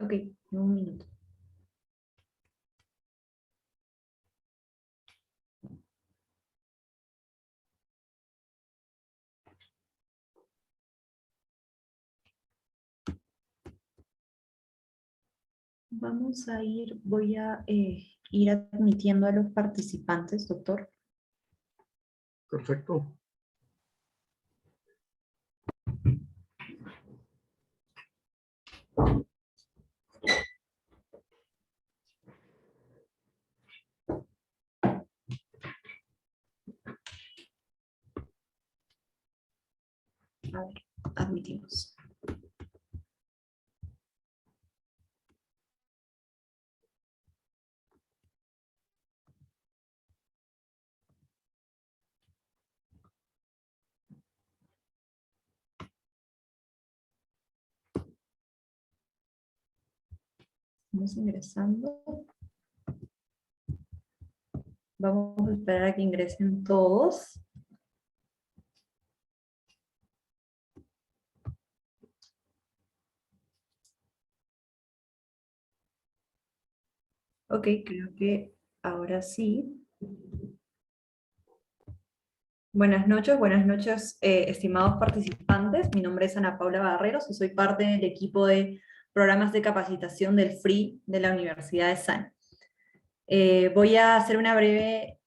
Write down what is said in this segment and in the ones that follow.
Ok, un minuto. Voy a ir admitiendo a los participantes, doctor. Perfecto. A ver, admitimos. Estamos ingresando. Vamos a esperar a que ingresen todos. Ok, creo que ahora sí. Buenas noches, estimados participantes. Mi nombre es Ana Paula Barreros y soy parte del equipo de programas de capacitación del FRI de la Universidad de SAN. Voy a hacer una breve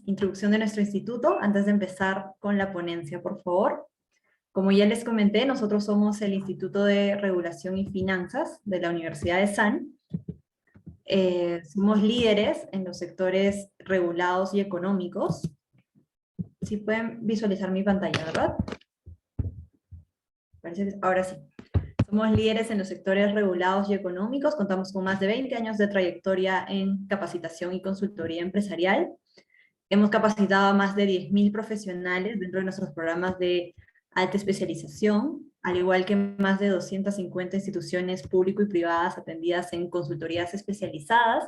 introducción de nuestro instituto antes de empezar con la ponencia, por favor. Como ya les comenté, nosotros somos el Instituto de Regulación y Finanzas de la Universidad de SAN. Somos líderes en los sectores regulados y económicos. Si pueden visualizar mi pantalla, ¿verdad? Parece que ahora sí. Somos líderes en los sectores regulados y económicos, contamos con más de 20 años de trayectoria en capacitación y consultoría empresarial. Hemos capacitado a más de 10.000 profesionales dentro de nuestros programas de alta especialización, al igual que más de 250 instituciones público y privadas atendidas en consultorías especializadas.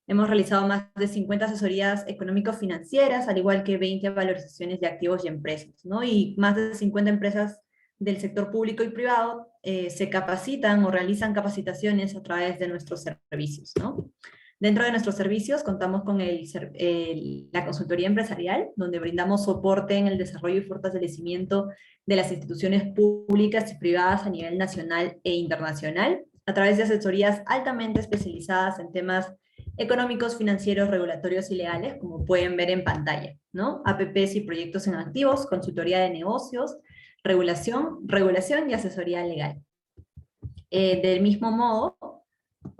Hemos realizado más de 50 asesorías económico-financieras, al igual que 20 valorizaciones de activos y empresas, ¿no? Y más de 50 empresas del sector público y privado se capacitan o realizan capacitaciones a través de nuestros servicios, ¿no? Dentro de nuestros servicios contamos con la consultoría empresarial, donde brindamos soporte en el desarrollo y fortalecimiento de las instituciones públicas y privadas a nivel nacional e internacional, a través de asesorías altamente especializadas en temas económicos, financieros, regulatorios y legales, como pueden ver en pantalla, ¿no? APPs y proyectos en activos, consultoría de negocios, regulación y asesoría legal. Del mismo modo,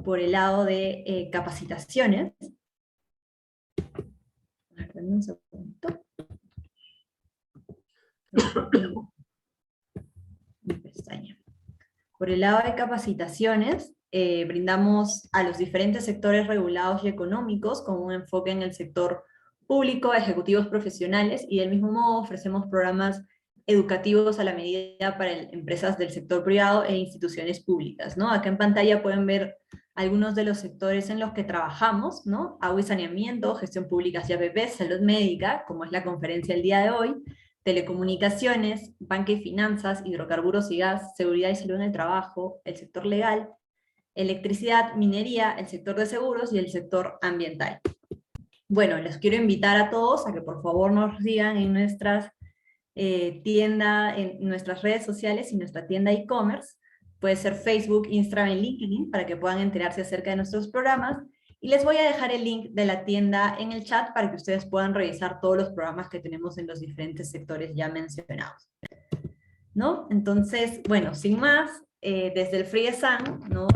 por el lado de capacitaciones, un segundito. Por el lado de capacitaciones, brindamos a los diferentes sectores regulados y económicos con un enfoque en el sector público, ejecutivos profesionales, y del mismo modo ofrecemos programas educativos a la medida para empresas del sector privado e instituciones públicas, ¿no? Acá en pantalla pueden ver algunos de los sectores en los que trabajamos, ¿no? Agua y saneamiento, gestión pública y APP, salud médica, como es la conferencia del día de hoy, telecomunicaciones, banca y finanzas, hidrocarburos y gas, seguridad y salud en el trabajo, el sector legal, electricidad, minería, el sector de seguros y el sector ambiental. Bueno, les quiero invitar a todos a que por favor nos sigan en nuestras en nuestras redes sociales y nuestra tienda e-commerce. Puede ser Facebook, Instagram y LinkedIn para que puedan enterarse acerca de nuestros programas. Y les voy a dejar el link de la tienda en el chat para que ustedes puedan revisar todos los programas que tenemos en los diferentes sectores ya mencionados, ¿no? Entonces, bueno, sin más, desde el FRIESAN, ¿no?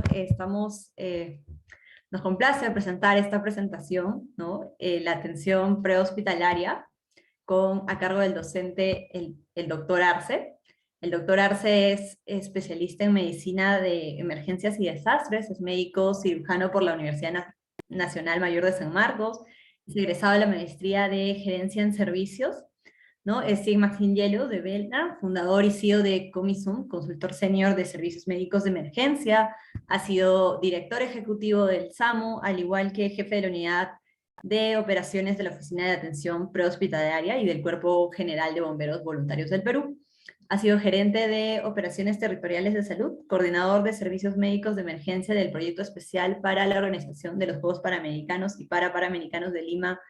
Nos complace presentar esta presentación, ¿no? La atención prehospitalaria, a cargo del docente, el doctor Arce. El doctor Arce es especialista en medicina de emergencias y desastres, es médico cirujano por la Universidad Nacional Mayor de San Marcos, es egresado de la maestría de gerencia en servicios, ¿no? Es Sigma Yellow de Belna, fundador y CEO de Comisum, consultor senior de servicios médicos de emergencia, ha sido director ejecutivo del SAMU, al igual que jefe de la unidad de operaciones de la Oficina de Atención Prehospitalaria y del Cuerpo General de Bomberos Voluntarios del Perú. Ha sido gerente de Operaciones Territoriales de Salud, coordinador de Servicios Médicos de Emergencia del Proyecto Especial para la Organización de los Juegos Panamericanos y Panamericanos de Lima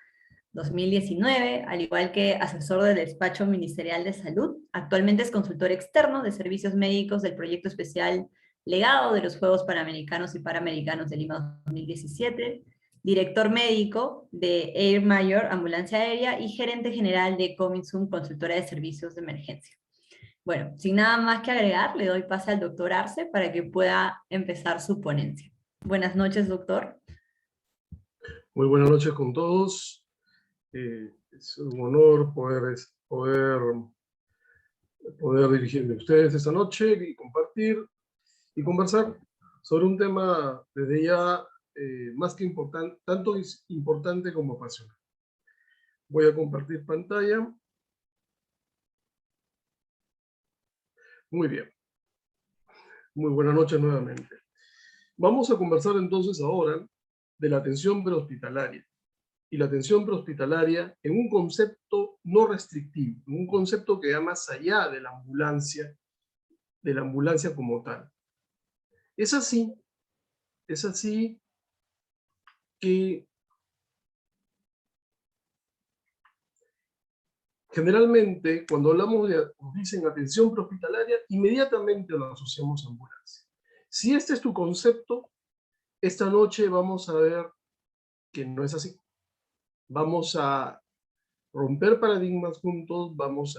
2019, al igual que asesor del Despacho Ministerial de Salud. Actualmente es consultor externo de Servicios Médicos del Proyecto Especial Legado de los Juegos Panamericanos y Panamericanos de Lima 2017, director médico de Air Mayor Ambulancia Aérea y gerente general de Cominsum, consultora de servicios de emergencia. Bueno, sin nada más que agregar, le doy pase al doctor Arce para que pueda empezar su ponencia. Buenas noches, doctor. Muy buenas noches con todos. Es un honor poder dirigirme a ustedes esta noche y compartir y conversar sobre un tema desde ya más que importante, tanto es importante como apasionante. Voy a compartir pantalla. Muy bien. Muy buenas noches nuevamente. Vamos a conversar entonces ahora de la atención prehospitalaria. Y la atención prehospitalaria en un concepto no restrictivo, en un concepto que va más allá de la ambulancia como tal. Es así que generalmente cuando nos dicen atención prehospitalaria, inmediatamente lo asociamos a ambulancia. Si este es tu concepto, esta noche vamos a ver que no es así. Vamos a romper paradigmas juntos, vamos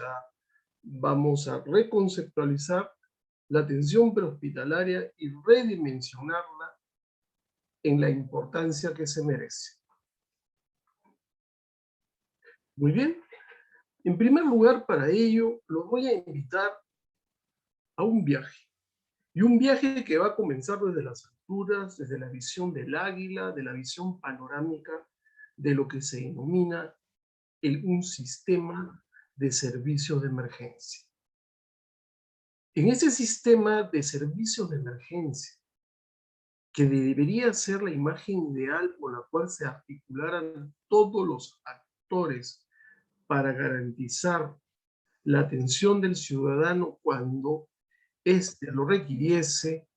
a reconceptualizar la atención prehospitalaria y redimensionarla en la importancia que se merece. Muy bien. En primer lugar, para ello, los voy a invitar a un viaje. Y un viaje que va a comenzar desde las alturas, desde la visión del águila, de la visión panorámica de lo que se denomina un sistema de servicios de emergencia. En ese sistema de servicios de emergencia, que debería ser la imagen ideal con la cual se articularan todos los actores para garantizar la atención del ciudadano cuando éste lo requiriese,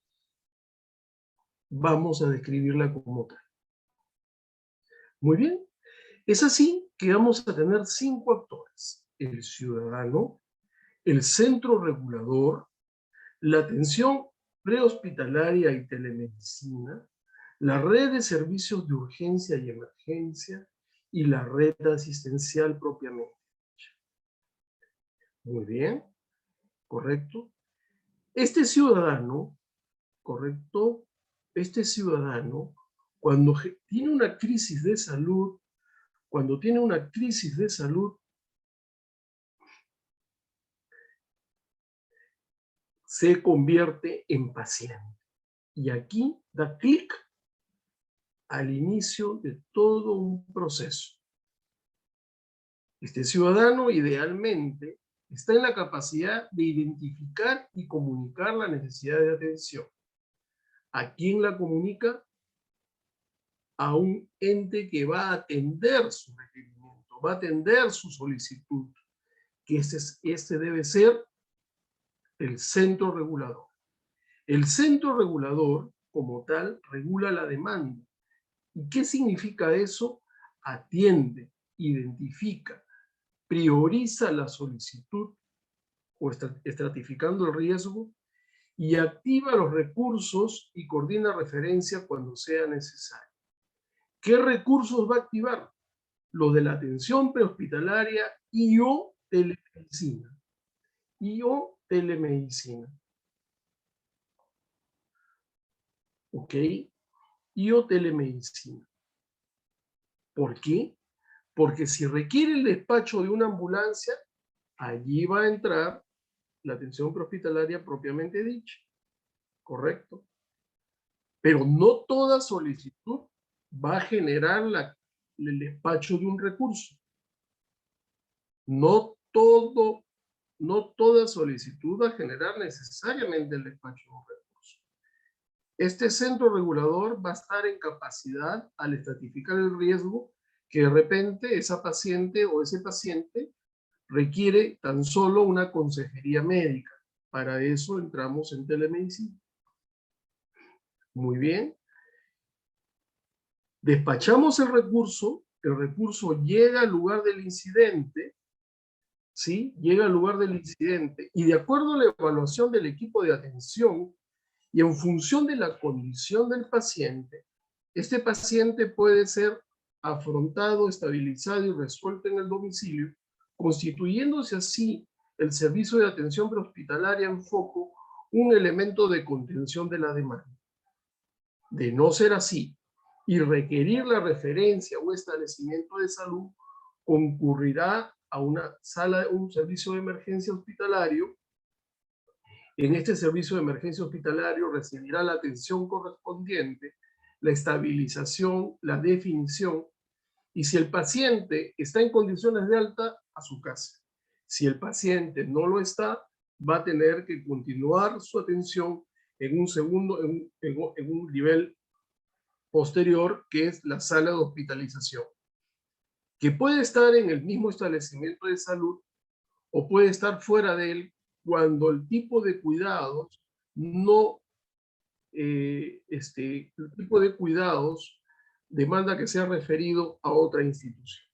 vamos a describirla como tal. Muy bien, es así que vamos a tener 5 actores: el ciudadano, el centro regulador, la atención prehospitalaria y telemedicina, la red de servicios de urgencia y emergencia y la red asistencial propiamente dicha. Muy bien, correcto. Este ciudadano, correcto, cuando tiene una crisis de salud, se convierte en paciente. Y aquí da clic al inicio de todo un proceso. Este ciudadano idealmente está en la capacidad de identificar y comunicar la necesidad de atención. ¿A quién la comunica? A un ente que va a atender su requerimiento, va a atender su solicitud, que este debe ser el centro regulador. El centro regulador, como tal, regula la demanda. ¿Y qué significa eso? Atiende, identifica, prioriza la solicitud o estratificando el riesgo y activa los recursos y coordina referencia cuando sea necesario. ¿Qué recursos va a activar? Los de la atención prehospitalaria y o telemedicina. ¿Ok? Y o telemedicina. ¿Por qué? Porque si requiere el despacho de una ambulancia, allí va a entrar la atención prehospitalaria propiamente dicha. ¿Correcto? Pero no toda solicitud va a generar el despacho de un recurso. No toda solicitud va a generar necesariamente el despacho de un recurso. Este centro regulador va a estar en capacidad, al estratificar el riesgo, que de repente esa paciente o ese paciente requiere tan solo una consejería médica. Para eso entramos en telemedicina. Muy bien. Despachamos el recurso llega al lugar del incidente, ¿sí? Llega al lugar del incidente y de acuerdo a la evaluación del equipo de atención y en función de la condición del paciente, este paciente puede ser afrontado, estabilizado y resuelto en el domicilio, constituyéndose así el servicio de atención prehospitalaria en foco un elemento de contención de la demanda. De no ser así y requerir la referencia o establecimiento de salud, concurrirá a una sala, un servicio de emergencia hospitalario. En este servicio de emergencia hospitalario recibirá la atención correspondiente, la estabilización, la definición, y si el paciente está en condiciones de alta, a su casa. Si el paciente no lo está, va a tener que continuar su atención en un segundo, en un nivel posterior, que es la sala de hospitalización, que puede estar en el mismo establecimiento de salud o puede estar fuera de él cuando el tipo de cuidados no, el tipo de cuidados demanda que sea referido a otra institución.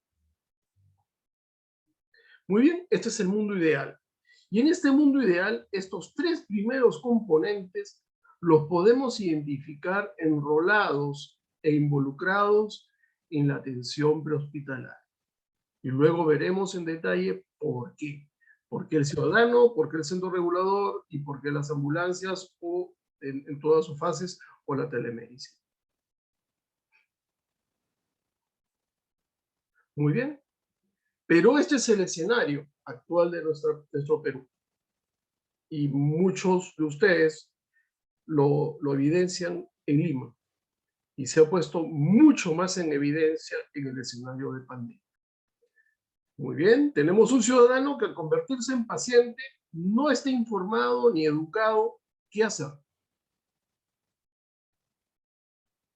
Muy bien, este es el mundo ideal. Y en este mundo ideal, estos tres primeros componentes los podemos identificar enrolados e involucrados en la atención prehospitalaria. Y luego veremos en detalle por qué. ¿Por qué el ciudadano? ¿Por qué el centro regulador? ¿Y por qué las ambulancias o en todas sus fases o la telemedicina? Muy bien. Pero este es el escenario actual de nuestro Perú. Y muchos de ustedes lo evidencian en Lima. Y se ha puesto mucho más en evidencia en el escenario de pandemia. Muy bien, tenemos un ciudadano que al convertirse en paciente no está informado ni educado qué hacer.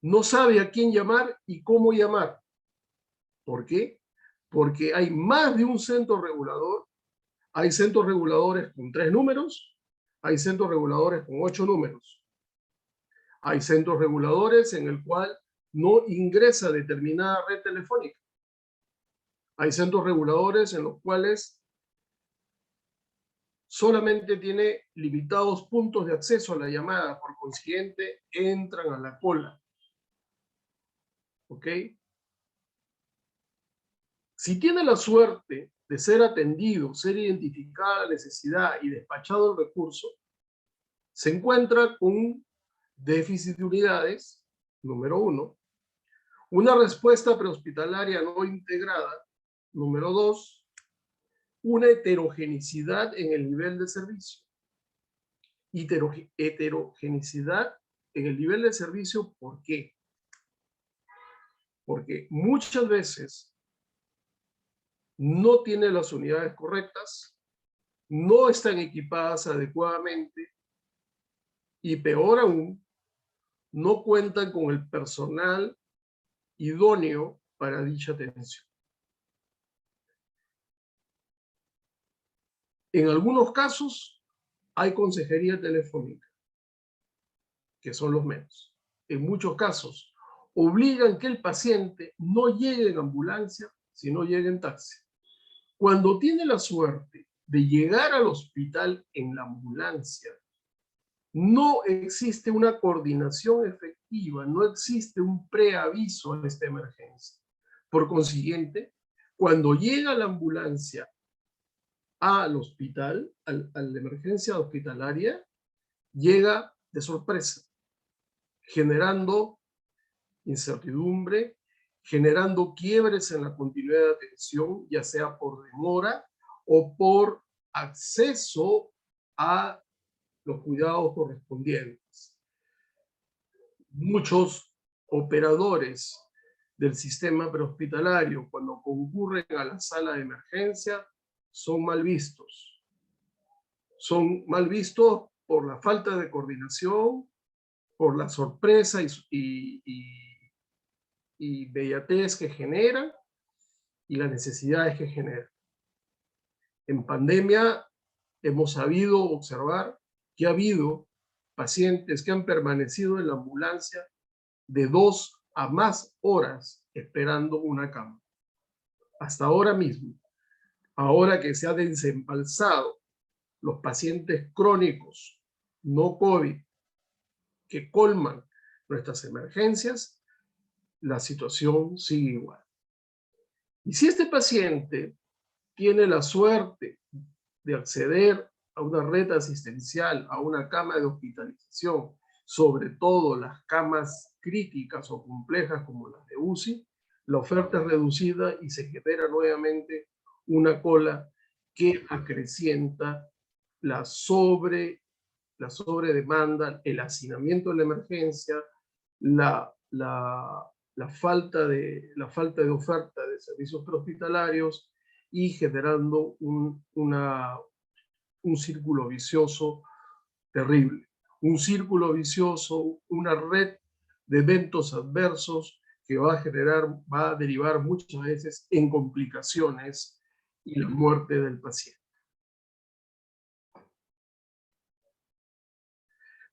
No sabe a quién llamar y cómo llamar. ¿Por qué? Porque hay más de un centro regulador. Hay centros reguladores con 3 números, hay centros reguladores con 8 números. Hay centros reguladores en el cual no ingresa determinada red telefónica. Hay centros reguladores en los cuales solamente tiene limitados puntos de acceso a la llamada, por consiguiente, entran a la cola. ¿Ok? Si tiene la suerte de ser atendido, ser identificada la necesidad y despachado el recurso, se encuentra con un déficit de unidades, número 1, una respuesta prehospitalaria no integrada, número 2, una heterogeneidad en el nivel de servicio. Heterogeneidad en el nivel de servicio, ¿por qué? Porque muchas veces no tiene las unidades correctas, no están equipadas adecuadamente y peor aún, no cuentan con el personal idóneo para dicha atención. En algunos casos hay consejería telefónica, que son los menos. En muchos casos obligan que el paciente no llegue en ambulancia, sino llegue en taxi. Cuando tiene la suerte de llegar al hospital en la ambulancia, no existe una coordinación efectiva, no existe un preaviso a esta emergencia. Por consiguiente, cuando llega la ambulancia al hospital, a la emergencia hospitalaria, llega de sorpresa, generando incertidumbre, generando quiebres en la continuidad de atención, ya sea por demora o por acceso a los cuidados correspondientes. Muchos operadores del sistema prehospitalario, cuando concurren a la sala de emergencia, son mal vistos. Son mal vistos por la falta de coordinación, por la sorpresa y bellatez que genera y las necesidades que genera. En pandemia hemos sabido observar que ha habido pacientes que han permanecido en la ambulancia de 2 a más horas esperando una cama. Hasta ahora mismo, ahora que se ha desembalsado los pacientes crónicos, no COVID, que colman nuestras emergencias, la situación sigue igual. Y si este paciente tiene la suerte de acceder a una red asistencial, a una cama de hospitalización, sobre todo las camas críticas o complejas como las de UCI, la oferta es reducida y se genera nuevamente una cola que acrecienta la sobredemanda, el hacinamiento de la emergencia, la falta de oferta de servicios prehospitalarios y generando un círculo vicioso terrible. Un círculo vicioso, una red de eventos adversos que va a derivar muchas veces en complicaciones y la muerte del paciente.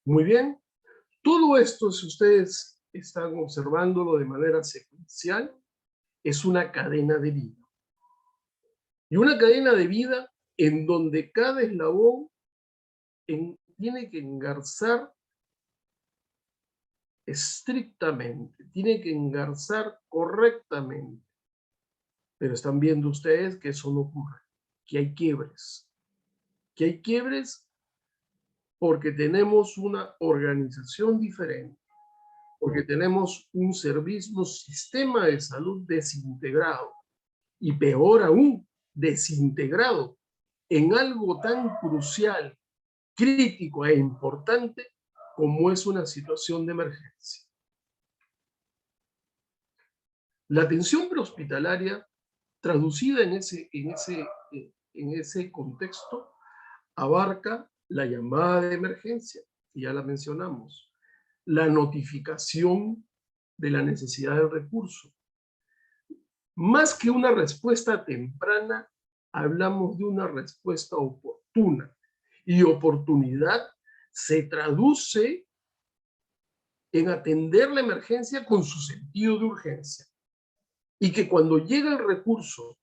Muy bien, todo esto, si ustedes están observándolo de manera secuencial, es una cadena de vida. Y una cadena de vida en donde cada eslabón tiene que engarzar estrictamente, tiene que engarzar correctamente. Pero están viendo ustedes que eso no ocurre, que hay quiebres. Que hay quiebres porque tenemos una organización diferente, porque tenemos un sistema de salud desintegrado, y peor aún, desintegrado en algo tan crucial, crítico e importante como es una situación de emergencia. La atención prehospitalaria, traducida en ese contexto, abarca la llamada de emergencia, que ya la mencionamos, la notificación de la necesidad del recurso. Más que una respuesta temprana, hablamos de una respuesta oportuna. Y oportunidad se traduce en atender la emergencia con su sentido de urgencia. Y que cuando llega el recurso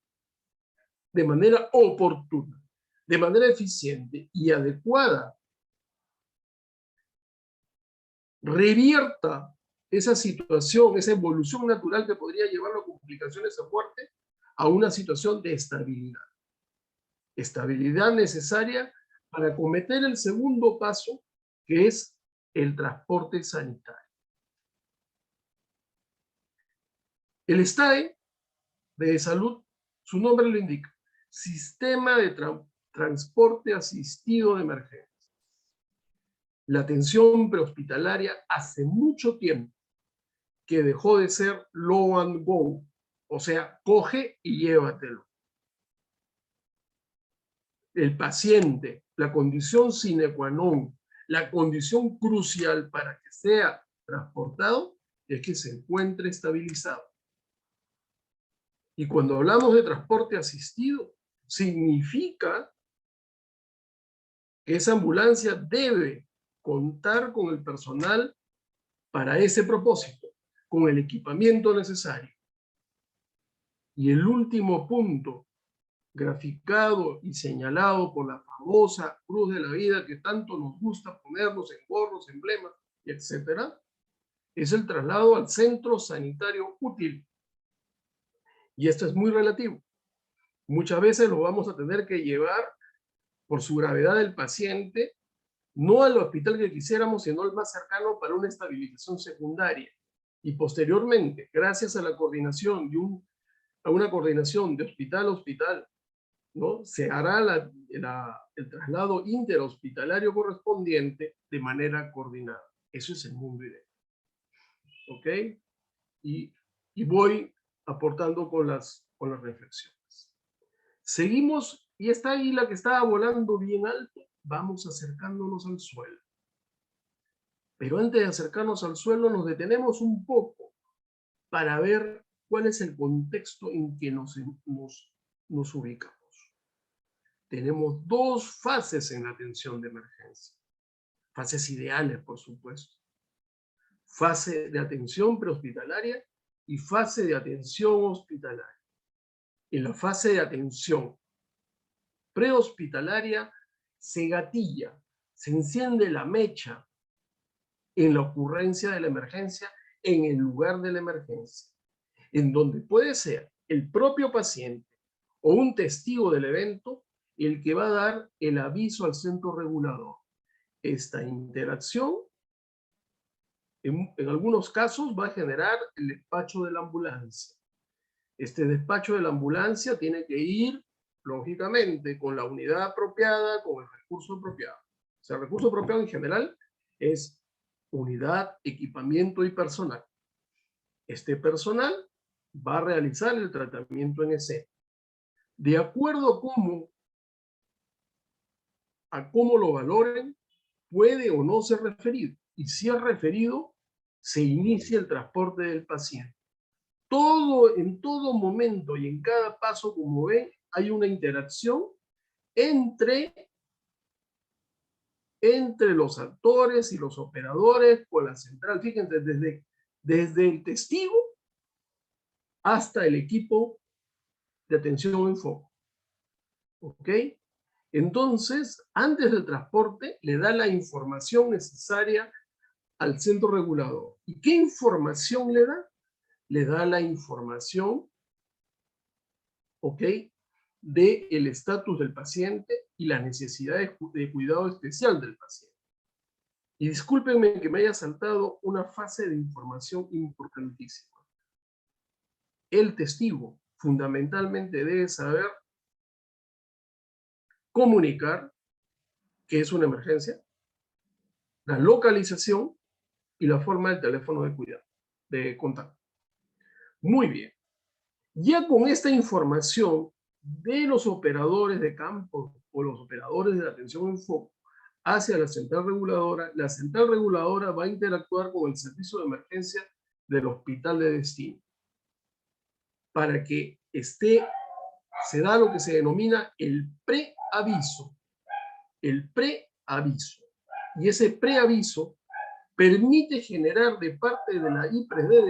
de manera oportuna, de manera eficiente y adecuada, revierta esa situación, esa evolución natural que podría llevarlo a complicaciones a muerte, a una situación de estabilidad. Estabilidad necesaria para cometer el segundo paso, que es el transporte sanitario. El STAE de salud, su nombre lo indica, Sistema de Transporte Asistido de Emergencia. La atención prehospitalaria hace mucho tiempo que dejó de ser low and go, o sea, coge y llévatelo. El paciente, la condición sine qua non, la condición crucial para que sea transportado es que se encuentre estabilizado. Y cuando hablamos de transporte asistido, significa que esa ambulancia debe contar con el personal para ese propósito, con el equipamiento necesario. Y el último punto, graficado y señalado por la famosa cruz de la vida que tanto nos gusta ponernos en gorros, emblemas, etcétera, es el traslado al centro sanitario útil. Y esto es muy relativo. Muchas veces lo vamos a tener que llevar por su gravedad del paciente, no al hospital que quisiéramos, sino al más cercano para una estabilización secundaria. Y posteriormente, gracias a la coordinación a una coordinación de hospital a hospital, ¿no? Se hará el traslado interhospitalario correspondiente de manera coordinada. Eso es el mundo ideal. ¿Ok? Y voy aportando con las reflexiones. Seguimos, y esta águila que estaba volando bien alto, vamos acercándonos al suelo. Pero antes de acercarnos al suelo, nos detenemos un poco para ver cuál es el contexto en que nos ubicamos. tenemos dos fases en la atención de emergencia. Fases ideales, por supuesto. Fase de atención prehospitalaria y fase de atención hospitalaria. En la fase de atención prehospitalaria se gatilla, se enciende la mecha en la ocurrencia de la emergencia, en el lugar de la emergencia, en donde puede ser el propio paciente o un testigo del evento el que va a dar el aviso al centro regulador. Esta interacción, en algunos casos, va a generar el despacho de la ambulancia. Este despacho de la ambulancia tiene que ir, lógicamente, con la unidad apropiada, con el recurso apropiado. O sea, el recurso apropiado en general es unidad, equipamiento y personal. Este personal va a realizar el tratamiento en escena. De acuerdo a cómo lo valoren, puede o no ser referido. Y si es referido, se inicia el transporte del paciente. En todo momento y en cada paso, como ven, hay una interacción entre los actores y los operadores con la central. Fíjense, desde el testigo hasta el equipo de atención en foco. ¿Ok? Entonces, antes del transporte, le da la información necesaria al centro regulador. ¿Y qué información le da? Le da la información, ¿ok?, del estatus del paciente y las necesidades de cuidado especial del paciente. Y discúlpenme que me haya saltado una fase de información importantísima. El testigo fundamentalmente debe saber comunicar que es una emergencia, la localización y la forma del teléfono de cuidado, de contacto. Muy bien. Ya con esta información de los operadores de campo o los operadores de atención en foco hacia la central reguladora va a interactuar con el servicio de emergencia del hospital de destino para que se da lo que se denomina el preaviso. El preaviso. Y ese preaviso permite generar de parte de la IPRES de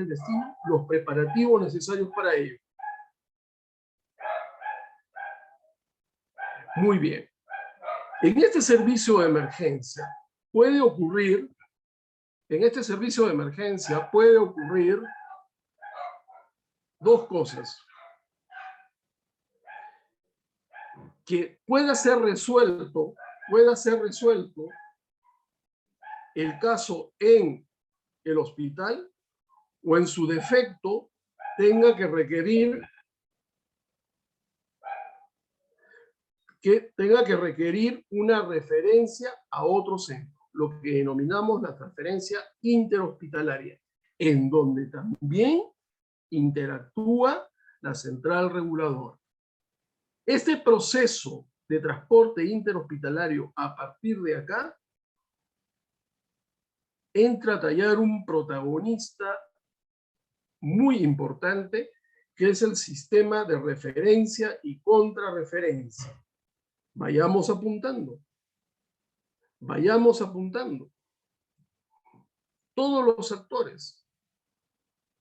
destino los preparativos necesarios para ello. Muy bien. En este servicio de emergencia puede ocurrir dos cosas. Que pueda ser resuelto el caso en el hospital, o en su defecto tenga que requerir una referencia a otro centro, lo que denominamos la transferencia interhospitalaria, en donde también interactúa la central reguladora. Este proceso de transporte interhospitalario, a partir de acá, entra a tallar un protagonista muy importante, que es el sistema de referencia y contrarreferencia. Vayamos apuntando. Todos los actores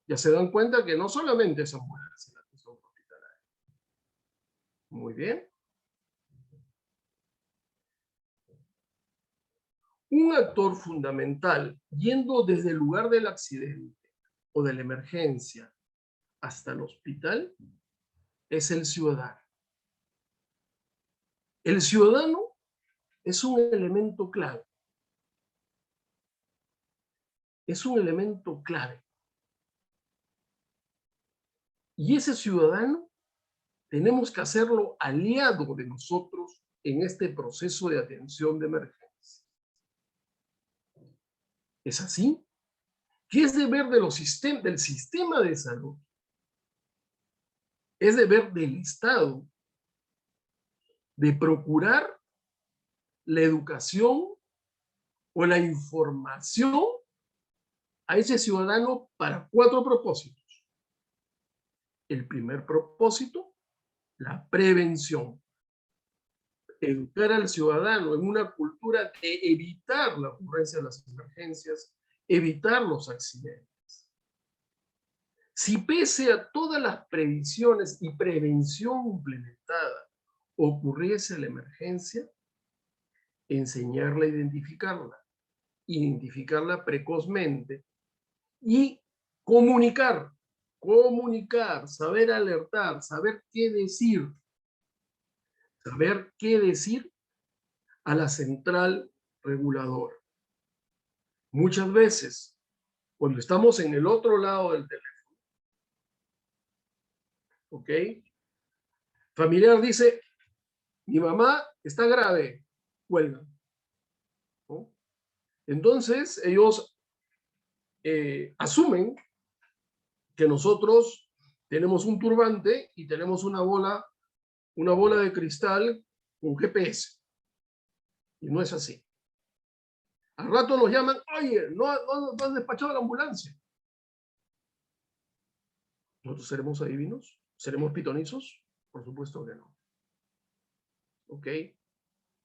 ya se dan cuenta que no solamente son mujeres en la atención hospitalaria. Muy bien. Un actor fundamental, yendo desde el lugar del accidente o de la emergencia hasta el hospital, es el ciudadano. El ciudadano es un elemento clave. Y ese ciudadano tenemos que hacerlo aliado de nosotros en este proceso de atención de emergencia. ¿Es así? ¿Qué es deber del sistema de salud? Es deber del Estado de procurar la educación o la información a ese ciudadano para 4 propósitos. El primer propósito, la prevención. Educar al ciudadano en una cultura de evitar la ocurrencia de las emergencias, evitar los accidentes. Si pese a todas las previsiones y prevención implementada ocurriese la emergencia, enseñarla a identificarla precozmente y comunicar, saber alertar, saber qué decir a la central reguladora. Muchas veces, cuando estamos en el otro lado del teléfono, ¿ok? Familiar dice, mi mamá está grave, cuelgan, ¿no? Entonces, ellos asumen que nosotros tenemos un turbante y tenemos una bola de cristal con GPS. Y no es así. Al rato nos llaman, oye, no has despachado la ambulancia. ¿Nosotros seremos adivinos? ¿Seremos pitonizos? Por supuesto que no. ¿Ok?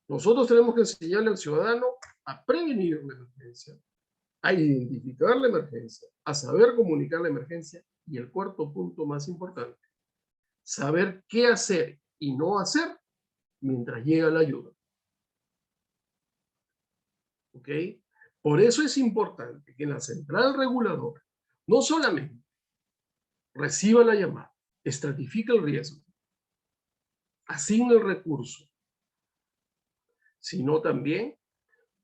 Nosotros tenemos que enseñarle al ciudadano a prevenir la emergencia, a identificar la emergencia, a saber comunicar la emergencia y el cuarto punto más importante, saber qué hacer y no hacer mientras llega la ayuda. ¿Ok? Por eso es importante que la central reguladora no solamente reciba la llamada, estratifique el riesgo, asigne el recurso, sino también,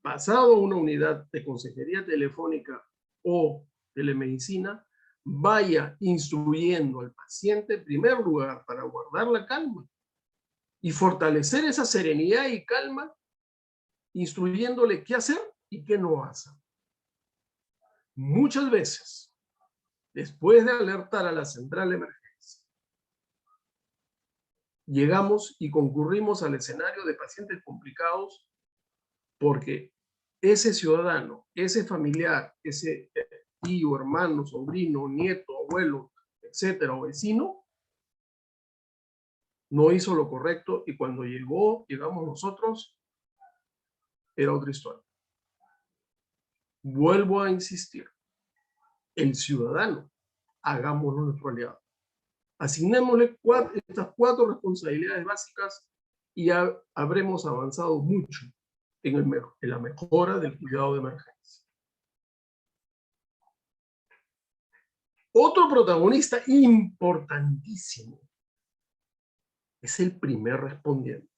pasado a una unidad de consejería telefónica o telemedicina, vaya instruyendo al paciente en primer lugar para guardar la calma y fortalecer esa serenidad y calma, instruyéndole qué hacer y qué no hacer. Muchas veces, después de alertar a la central de emergencia, llegamos y concurrimos al escenario de pacientes complicados porque ese ciudadano, ese familiar, ese tío, hermano, sobrino, nieto, abuelo, etcétera, o vecino, no hizo lo correcto y cuando llegamos nosotros, era otra historia. Vuelvo a insistir, el ciudadano, hagámoslo nuestro aliado. Asignémosle estas 4 responsabilidades básicas y habremos avanzado mucho en la mejora del cuidado de emergencia. Otro protagonista importantísimo es el primer respondiente,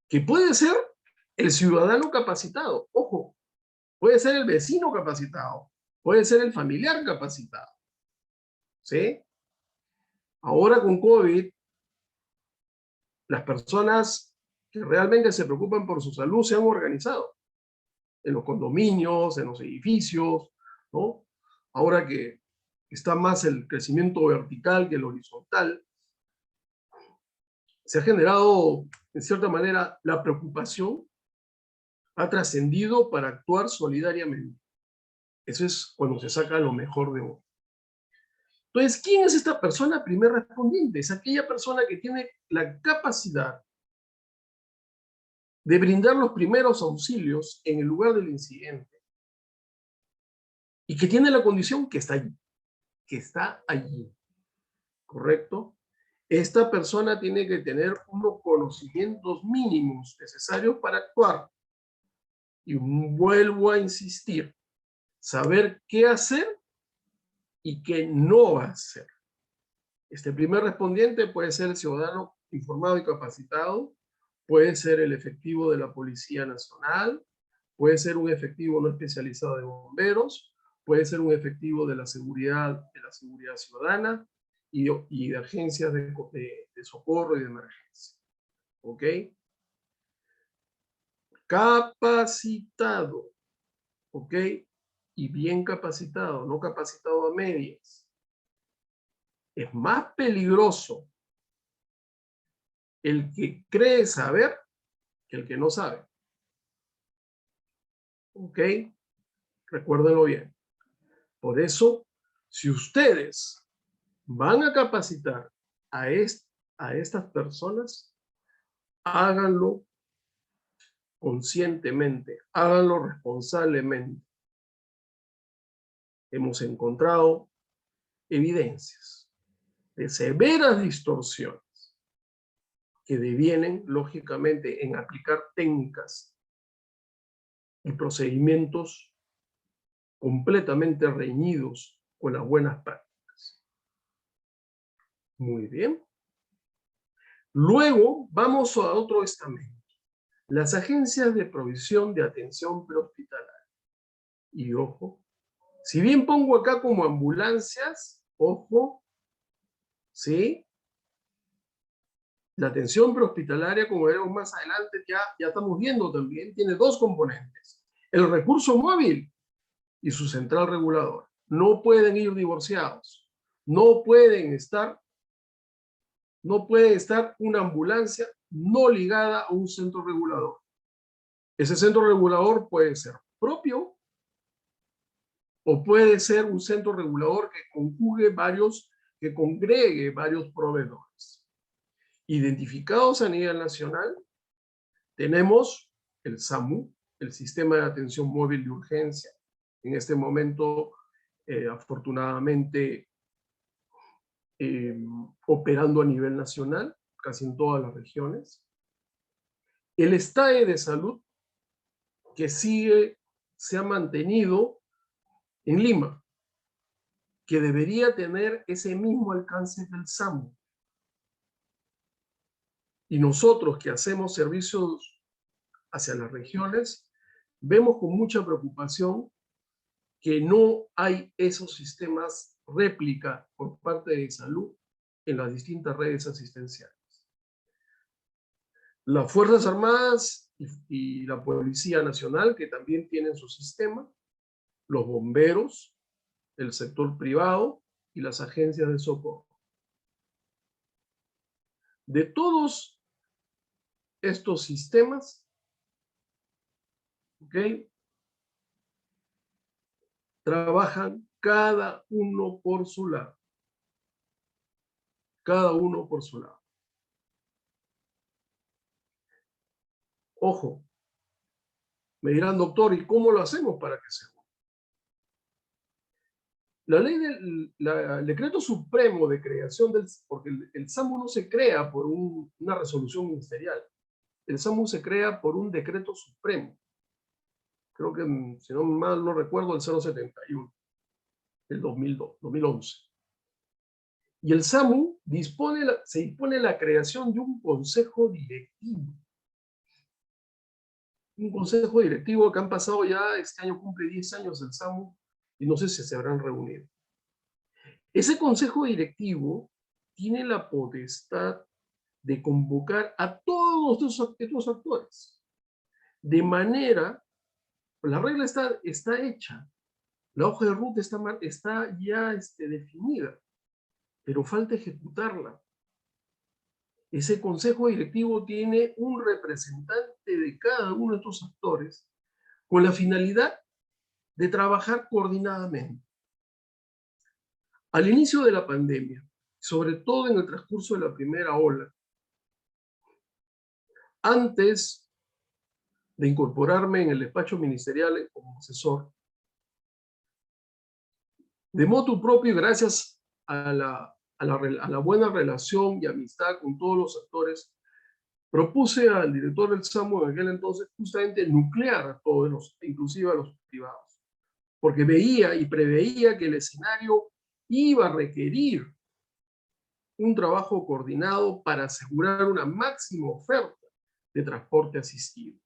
que puede ser el ciudadano capacitado, ojo, puede ser el vecino capacitado, puede ser el familiar capacitado, ¿sí? Ahora con COVID, las personas que realmente se preocupan por su salud se han organizado en los condominios, en los edificios, ¿no? Ahora que está más el crecimiento vertical que el horizontal, se ha generado, en cierta manera, la preocupación ha trascendido para actuar solidariamente. Eso es cuando se saca lo mejor de uno. Entonces, ¿quién es esta persona primer respondiente? Es aquella persona que tiene la capacidad de brindar los primeros auxilios en el lugar del incidente y que tiene la condición que está allí, ¿correcto? Esta persona tiene que tener unos conocimientos mínimos necesarios para actuar. Y vuelvo a insistir, saber qué hacer y qué no hacer. Este primer respondiente puede ser el ciudadano informado y capacitado, puede ser el efectivo de la Policía Nacional, puede ser un efectivo no especializado de bomberos, puede ser un efectivo de la seguridad ciudadana y de agencias de socorro y de emergencia. ¿Ok? Capacitado. ¿Ok? Y bien capacitado, no capacitado a medias. Es más peligroso el que cree saber que el que no sabe. ¿Ok? Recuérdenlo bien. Por eso, si ustedes van a capacitar a estas personas, háganlo conscientemente, háganlo responsablemente. Hemos encontrado evidencias de severas distorsiones que devienen, lógicamente, en aplicar técnicas y procedimientos completamente reñidos con las buenas prácticas. Muy bien. Luego vamos a otro estamento. Las agencias de provisión de atención prehospitalaria. Y ojo, si bien pongo acá como ambulancias, ojo, ¿sí? La atención prehospitalaria, como veremos más adelante, ya estamos viendo también, tiene dos componentes. El recurso móvil y su central reguladora. No pueden ir divorciados. No puede estar una ambulancia no ligada a un centro regulador. Ese centro regulador puede ser propio o puede ser un centro regulador que congregue varios proveedores. Identificados a nivel nacional, tenemos el SAMU, el Sistema de Atención Móvil de Urgencia. En este momento, afortunadamente, operando a nivel nacional, casi en todas las regiones. El STAE de salud, que se ha mantenido en Lima, que debería tener ese mismo alcance del SAMU. Y nosotros que hacemos servicios hacia las regiones, vemos con mucha preocupación que no hay esos sistemas réplica por parte de salud en las distintas redes asistenciales. Las Fuerzas Armadas y la Policía Nacional, que también tienen su sistema, los bomberos, el sector privado y las agencias de socorro. De todos estos sistemas, ¿okay?, trabajan cada uno por su lado. Cada uno por su lado. Ojo, me dirán, doctor, ¿y cómo lo hacemos para que se una? La ley el decreto supremo de creación porque el SAMU no se crea por una resolución ministerial. El SAMU se crea por un decreto supremo. Creo que, si no mal no recuerdo, el 071, el 2011. Y el SAMU se dispone la creación de un consejo directivo. Un consejo directivo que han pasado ya, este año cumple 10 años el SAMU, y no sé si se habrán reunido. Ese consejo directivo tiene la potestad de convocar a todos estos actores. De manera, la regla está hecha, la hoja de ruta está ya definida, pero falta ejecutarla. Ese consejo directivo tiene un representante de cada uno de estos actores con la finalidad de trabajar coordinadamente. Al inicio de la pandemia, sobre todo en el transcurso de la primera ola, antes de incorporarme en el despacho ministerial como asesor, de motu propio y gracias a la buena relación y amistad con todos los actores, propuse al director del SAMU en aquel entonces justamente nuclear a todos, inclusive a los privados, porque veía y preveía que el escenario iba a requerir un trabajo coordinado para asegurar una máxima oferta de transporte asistido.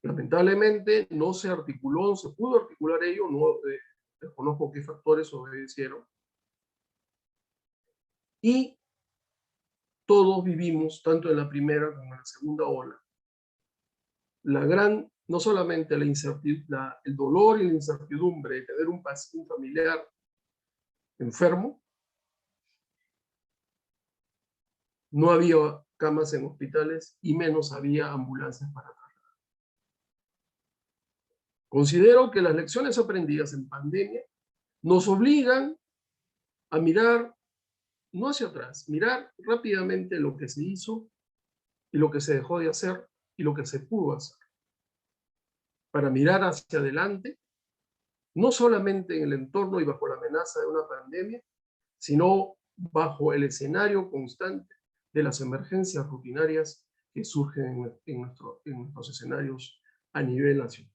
Lamentablemente no se articuló, no se pudo articular ello, no desconozco qué factores obedecieron. Y todos vivimos, tanto en la primera como en la segunda ola, no solamente el dolor y la incertidumbre de tener un familiar enfermo, no había camas en hospitales y menos había ambulancias para trasladar. Considero que las lecciones aprendidas en pandemia nos obligan a mirar, no hacia atrás, mirar rápidamente lo que se hizo y lo que se dejó de hacer y lo que se pudo hacer, para mirar hacia adelante, no solamente en el entorno y bajo la amenaza de una pandemia, sino bajo el escenario constante de las emergencias rutinarias que surgen en nuestros escenarios a nivel nacional.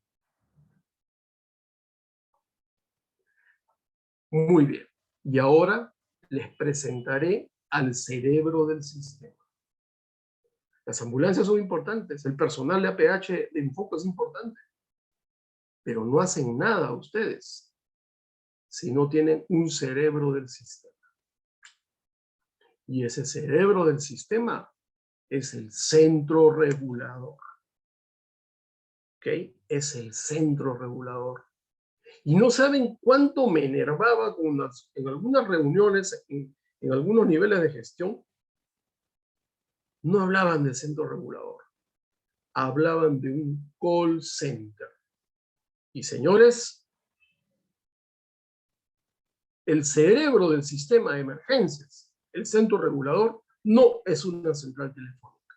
Muy bien, y ahora les presentaré al cerebro del sistema. Las ambulancias son importantes, el personal de APH de Infoco es importante, pero no hacen nada ustedes si no tienen un cerebro del sistema. Y ese cerebro del sistema es el centro regulador. ¿Ok? Es el centro regulador. Y no saben cuánto me enervaba en algunas reuniones, en algunos niveles de gestión, no hablaban del centro regulador, hablaban de un call center. Y señores, el cerebro del sistema de emergencias, el centro regulador, no es una central telefónica.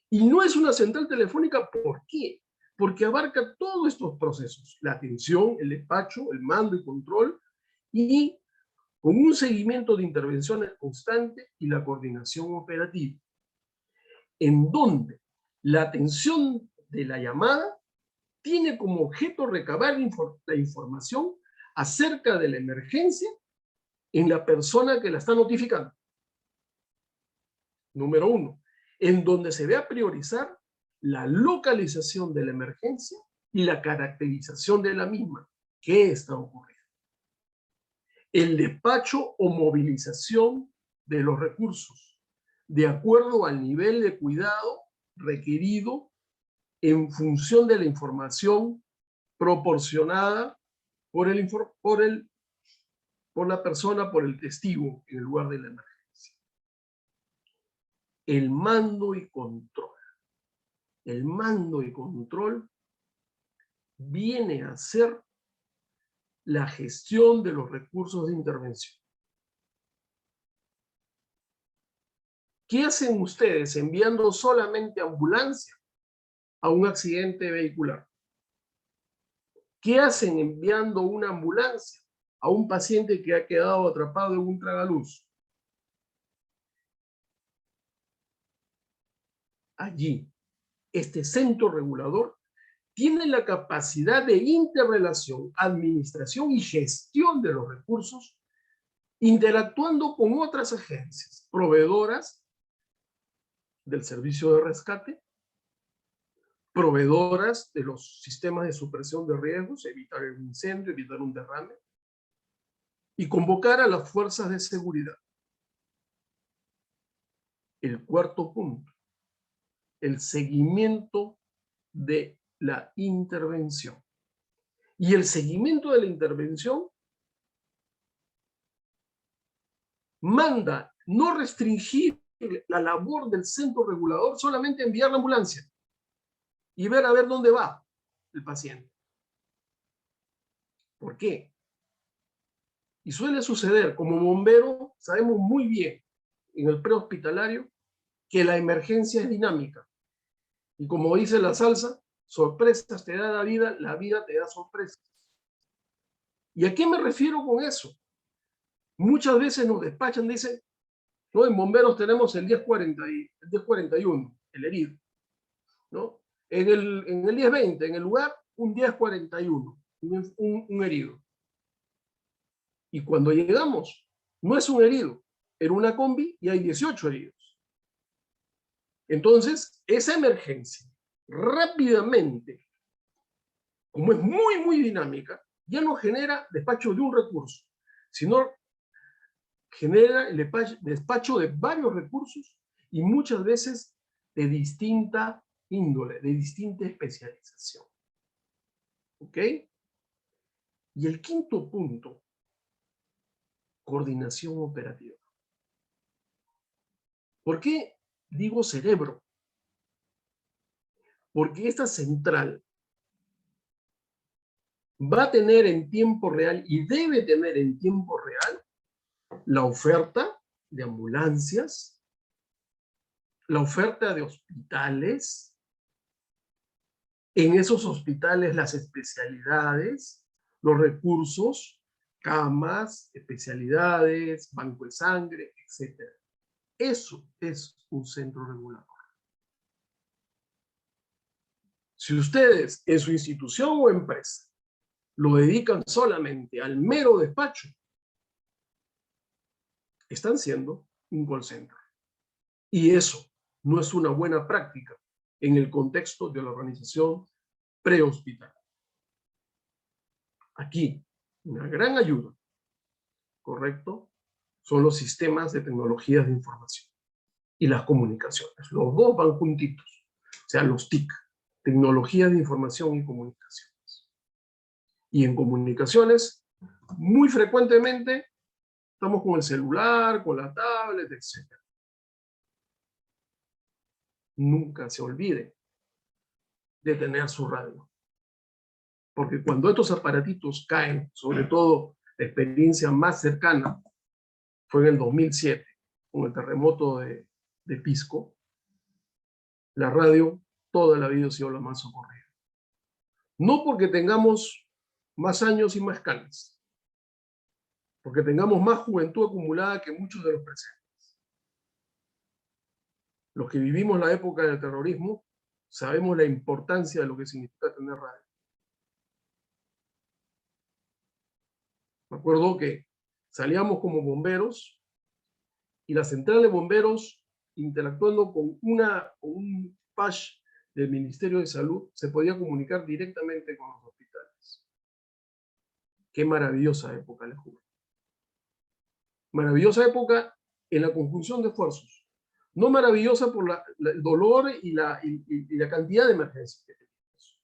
Y no es una central telefónica, ¿por qué? Porque abarca todos estos procesos, la atención, el despacho, el mando y control, y con un seguimiento de intervenciones constante y la coordinación operativa, en donde la atención de la llamada tiene como objeto recabar la información acerca de la emergencia en la persona que la está notificando. Número 1, en donde se ve a priorizar la localización de la emergencia y la caracterización de la misma. ¿Qué está ocurriendo? El despacho o movilización de los recursos, de acuerdo al nivel de cuidado requerido en función de la información proporcionada por la persona, por el testigo en el lugar de la emergencia. El mando y control. El mando y control viene a ser la gestión de los recursos de intervención. ¿Qué hacen ustedes enviando solamente ambulancia a un accidente vehicular? ¿Qué hacen enviando una ambulancia a un paciente que ha quedado atrapado en un tragaluz? Allí, este centro regulador tiene la capacidad de interrelación, administración y gestión de los recursos, interactuando con otras agencias, proveedoras del servicio de rescate, proveedoras de los sistemas de supresión de riesgos, evitar el incendio, evitar un derrame, y convocar a las fuerzas de seguridad. El cuarto punto, el seguimiento de la intervención. Y el seguimiento de la intervención manda no restringir la labor del centro regulador, solamente enviar la ambulancia y ver a ver dónde va el paciente. ¿Por qué? Y suele suceder, como bombero, sabemos muy bien en el prehospitalario que la emergencia es dinámica. Y como dice la salsa, sorpresas te da la vida te da sorpresas. ¿Y a qué me refiero con eso? Muchas veces nos despachan, dicen, ¿no? En bomberos tenemos el 1041, el herido, ¿no? En el 1020, en el lugar, un 1041, un herido. Y cuando llegamos, no es un herido, era una combi y hay 18 heridos. Entonces, esa emergencia, rápidamente, como es muy, muy dinámica, ya no genera despacho de un recurso, sino genera el despacho de varios recursos y muchas veces de distinta índole, de distinta especialización. ¿Ok? Y el quinto punto, coordinación operativa. ¿Por qué digo cerebro? Porque esta central va a tener en tiempo real y debe tener en tiempo real la oferta de ambulancias, la oferta de hospitales, en esos hospitales las especialidades, los recursos, camas, especialidades, banco de sangre, etc. Eso es un centro regulador. Si ustedes en su institución o empresa lo dedican solamente al mero despacho, están siendo un call center. Y eso no es una buena práctica en el contexto de la organización prehospitalaria. Aquí, una gran ayuda, ¿correcto? Son los sistemas de tecnologías de información y las comunicaciones. Los dos van juntitos, o sea, los TIC, tecnologías de información y comunicaciones. Y en comunicaciones, muy frecuentemente, estamos con el celular, con la tablet, etc. Nunca se olvide de tener su radio. Porque cuando estos aparatitos caen, sobre todo la experiencia más cercana fue en el 2007, con el terremoto de Pisco, la radio toda la vida ha sido la más socorrida. No porque tengamos más años y más canas, porque tengamos más juventud acumulada que muchos de los presentes. Los que vivimos la época del terrorismo sabemos la importancia de lo que significa tener radio. Me acuerdo que salíamos como bomberos y la central de bomberos, interactuando con un patch del Ministerio de Salud, se podía comunicar directamente con los hospitales. Qué maravillosa época, les juro. Maravillosa época en la conjunción de esfuerzos. No maravillosa por el dolor y la cantidad de emergencias que tenemos.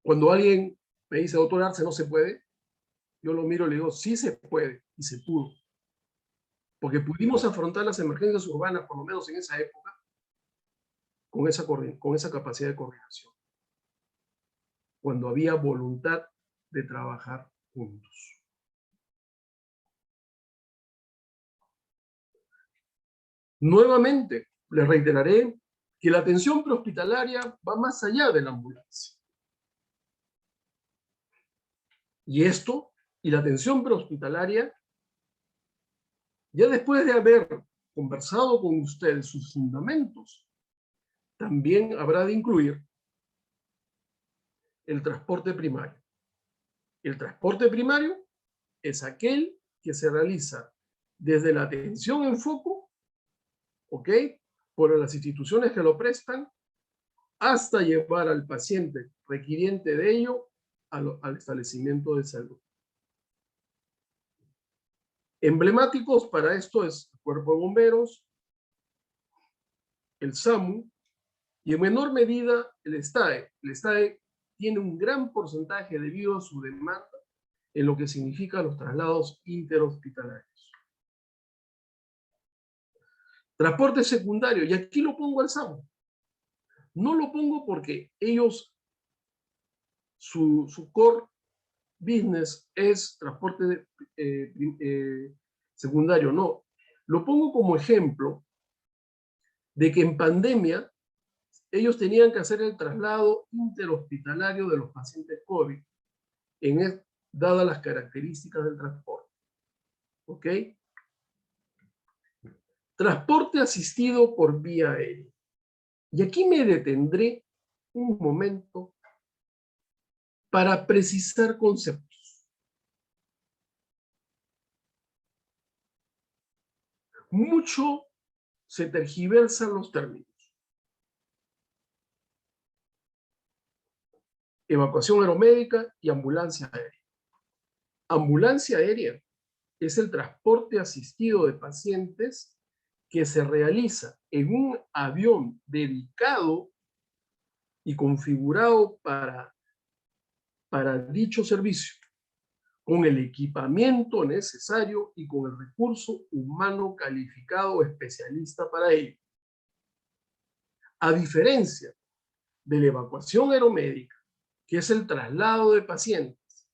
Cuando alguien me dice, doctor Arce, no se puede, yo lo miro y le digo, sí se puede, y se pudo. Porque pudimos afrontar las emergencias urbanas, por lo menos en esa época, con esa capacidad de coordinación. Cuando había voluntad de trabajar juntos. Nuevamente, les reiteraré que la atención prehospitalaria va más allá de la ambulancia. Y la atención prehospitalaria, ya después de haber conversado con ustedes sus fundamentos, también habrá de incluir el transporte primario. El transporte primario es aquel que se realiza desde la atención en foco, ¿ok?, por las instituciones que lo prestan, hasta llevar al paciente requiriente de ello al establecimiento de salud. Emblemáticos para esto es el Cuerpo de Bomberos, el SAMU y en menor medida el STAE. El STAE tiene un gran porcentaje debido a su demanda en lo que significa los traslados interhospitalarios. Transporte secundario, y aquí lo pongo al SAMU. No lo pongo porque ellos, su core business es transporte secundario, no. Lo pongo como ejemplo de que en pandemia ellos tenían que hacer el traslado interhospitalario de los pacientes COVID, dadas las características del transporte. ¿Ok? Transporte asistido por vía aérea. Y aquí me detendré un momento para precisar conceptos. Mucho se tergiversan los términos. Evacuación aeromédica y ambulancia aérea. Ambulancia aérea es el transporte asistido de pacientes que se realiza en un avión dedicado y configurado para dicho servicio, con el equipamiento necesario y con el recurso humano calificado especialista para ello. A diferencia de la evacuación aeromédica, que es el traslado de pacientes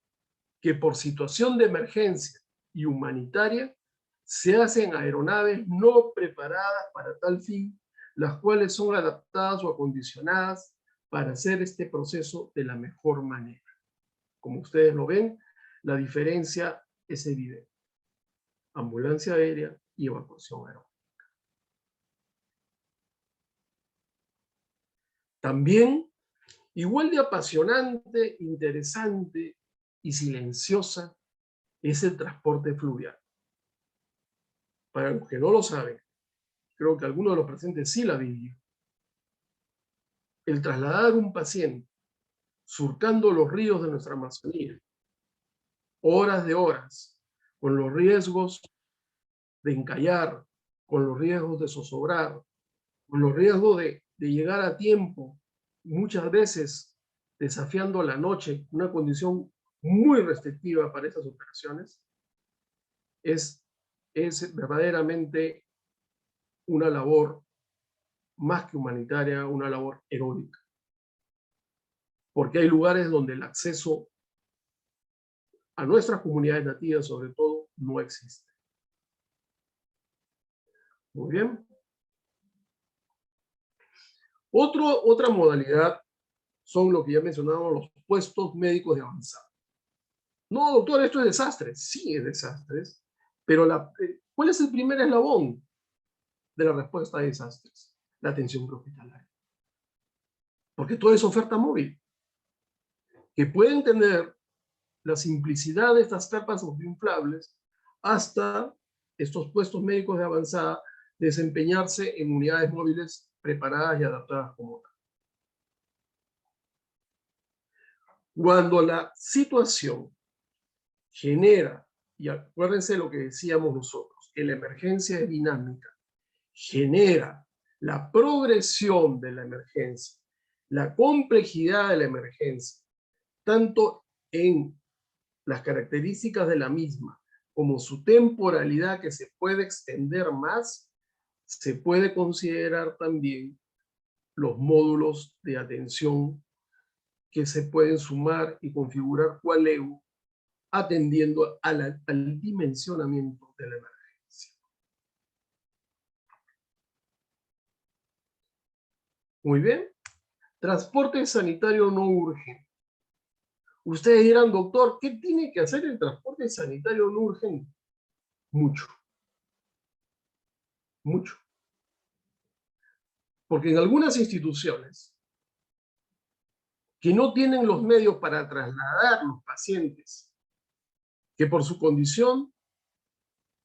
que por situación de emergencia y humanitaria se hacen aeronaves no preparadas para tal fin, las cuales son adaptadas o acondicionadas para hacer este proceso de la mejor manera. Como ustedes lo ven, la diferencia es evidente. Ambulancia aérea y evacuación aeronáutica. También, igual de apasionante, interesante y silenciosa, es el transporte fluvial. Para los que no lo saben, creo que algunos de los presentes sí la vivió. El trasladar un paciente surcando los ríos de nuestra Amazonía, horas de horas, con los riesgos de encallar, con los riesgos de zozobrar, con los riesgos de llegar a tiempo, muchas veces desafiando la noche, una condición muy restrictiva para esas operaciones, es verdaderamente una labor más que humanitaria, una labor heroica. Porque hay lugares donde el acceso a nuestras comunidades nativas, sobre todo, no existe. Muy bien. Otra modalidad son lo que ya mencionamos, los puestos médicos de avanzada. No, doctor, esto es desastre. Sí, es desastre. Pero ¿cuál es el primer eslabón de la respuesta a desastres? La atención prehospitalaria. Porque todo es oferta móvil, que pueden tener la simplicidad de estas carpas autoinflables hasta estos puestos médicos de avanzada desempeñarse en unidades móviles preparadas y adaptadas como tal. Cuando la situación genera, y acuérdense lo que decíamos nosotros, que la emergencia es dinámica, genera la progresión de la emergencia, la complejidad de la emergencia, tanto en las características de la misma como su temporalidad que se puede extender más, se puede considerar también los módulos de atención que se pueden sumar y configurar cual EU atendiendo al dimensionamiento de la emergencia. Muy bien. Transporte sanitario no urgente. Ustedes dirán, doctor, ¿qué tiene que hacer el transporte sanitario no urgente? Mucho. Mucho. Porque en algunas instituciones que no tienen los medios para trasladar los pacientes, que por su condición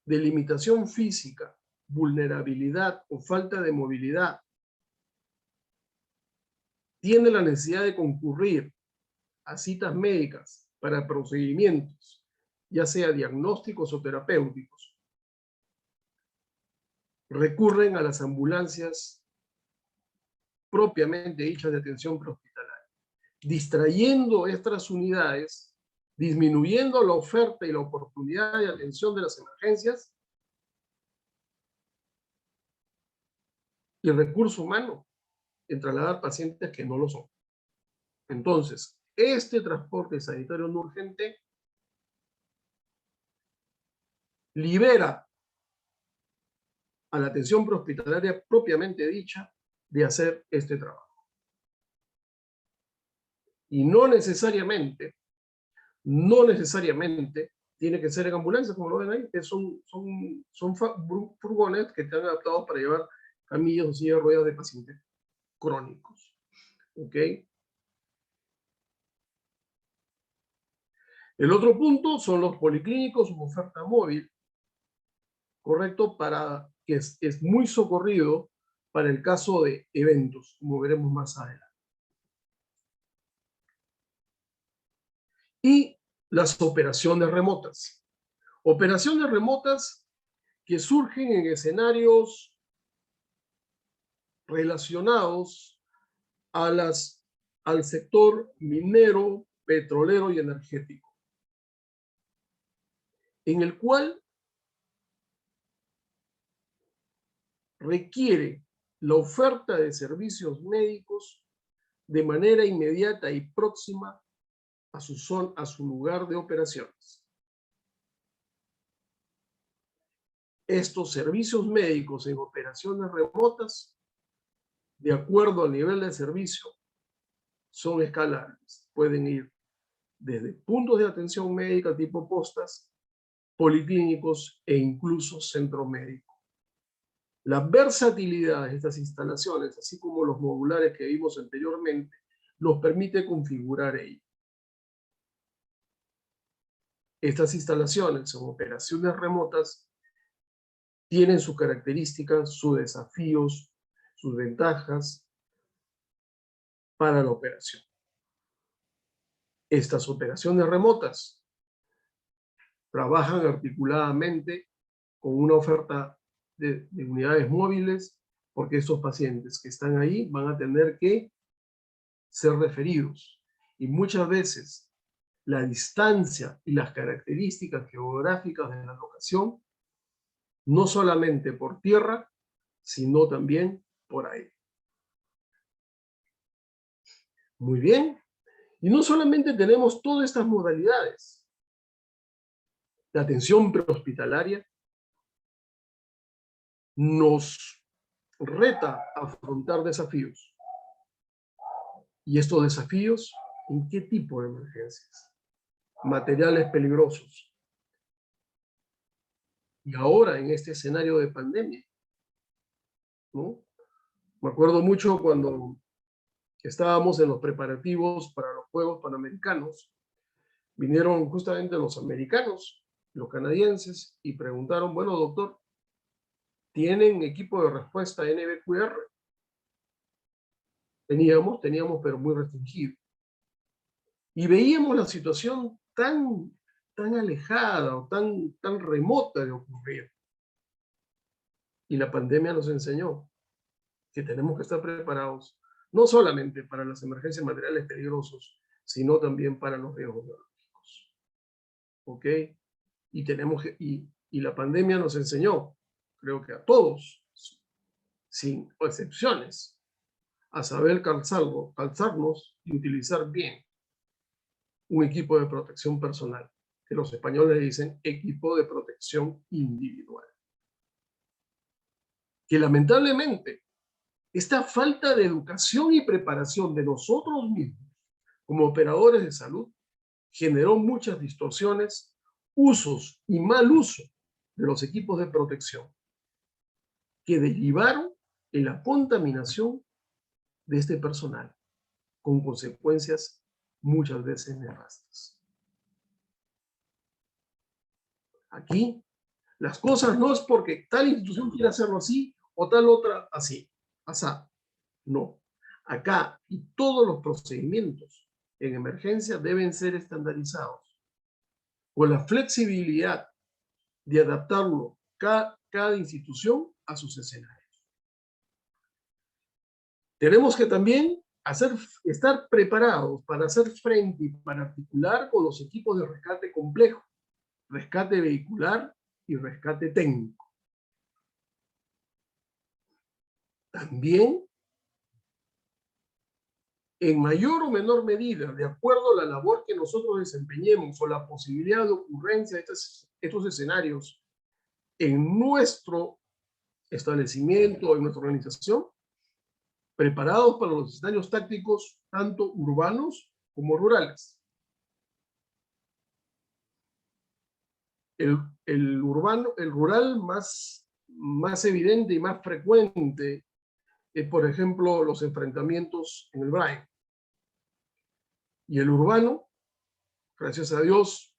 de limitación física, vulnerabilidad o falta de movilidad, tiene la necesidad de concurrir a citas médicas para procedimientos, ya sea diagnósticos o terapéuticos, recurren a las ambulancias propiamente dichas de atención prehospitalaria, distrayendo estas unidades, disminuyendo la oferta y la oportunidad de atención de las emergencias y el recurso humano en trasladar pacientes que no lo son. Entonces, este transporte sanitario no urgente libera a la atención prehospitalaria propiamente dicha de hacer este trabajo. Y no necesariamente tiene que ser en ambulancia, como lo ven ahí, que son furgones que están adaptados para llevar camillas o sillas de ruedas de pacientes crónicos. ¿Ok? El otro punto son los policlínicos u oferta móvil, correcto, para que es muy socorrido para el caso de eventos, como veremos más adelante. Y las operaciones remotas. Operaciones remotas que surgen en escenarios relacionados al sector minero, petrolero y energético, en el cual requiere la oferta de servicios médicos de manera inmediata y próxima a su lugar de operaciones. Estos servicios médicos en operaciones remotas, de acuerdo al nivel de servicio, son escalables. Pueden ir desde puntos de atención médica tipo postas, policlínicos e incluso centro médico. La versatilidad de estas instalaciones, así como los modulares que vimos anteriormente, nos permite configurar ello. Estas instalaciones en operaciones remotas tienen sus características, sus desafíos, sus ventajas para la operación. Estas operaciones remotas trabajan articuladamente con una oferta de unidades móviles, porque estos pacientes que están ahí van a tener que ser referidos. Y muchas veces la distancia y las características geográficas de la locación, no solamente por tierra, sino también por aire. Muy bien. Y no solamente tenemos todas estas modalidades. La atención prehospitalaria nos reta a afrontar desafíos. ¿Y estos desafíos en qué tipo de emergencias? Materiales peligrosos. Y ahora en este escenario de pandemia, ¿no? Me acuerdo mucho cuando estábamos en los preparativos para los Juegos Panamericanos, vinieron justamente los americanos, los canadienses, y preguntaron, bueno, doctor, ¿tienen equipo de respuesta NBQR? Teníamos, pero muy restringido. Y veíamos la situación tan alejada o tan remota de ocurrir. Y la pandemia nos enseñó que tenemos que estar preparados, no solamente para las emergencias materiales peligrosos, sino también para los riesgos biológicos. ¿Ok? Y la pandemia nos enseñó, creo que a todos, sin excepciones, a saber calzarnos y utilizar bien un equipo de protección personal, que los españoles dicen equipo de protección individual. Que lamentablemente esta falta de educación y preparación de nosotros mismos como operadores de salud generó muchas distorsiones, usos y mal uso de los equipos de protección que derivaron en la contaminación de este personal, con consecuencias muchas veces nefastas. Aquí, las cosas no es porque tal institución quiera hacerlo así o tal otra así, asá. No. Acá, y todos los procedimientos en emergencia deben ser estandarizados, con la flexibilidad de adaptarlo cada institución a sus escenarios. Tenemos que también estar preparados para hacer frente y para articular con los equipos de rescate complejo, rescate vehicular y rescate técnico. También, en mayor o menor medida, de acuerdo a la labor que nosotros desempeñemos o la posibilidad de ocurrencia de estos escenarios en nuestro establecimiento, en nuestra organización, preparados para los escenarios tácticos tanto urbanos como rurales. El rural más evidente y más frecuente es, por ejemplo, los enfrentamientos en el Brain. Y el urbano, gracias a Dios,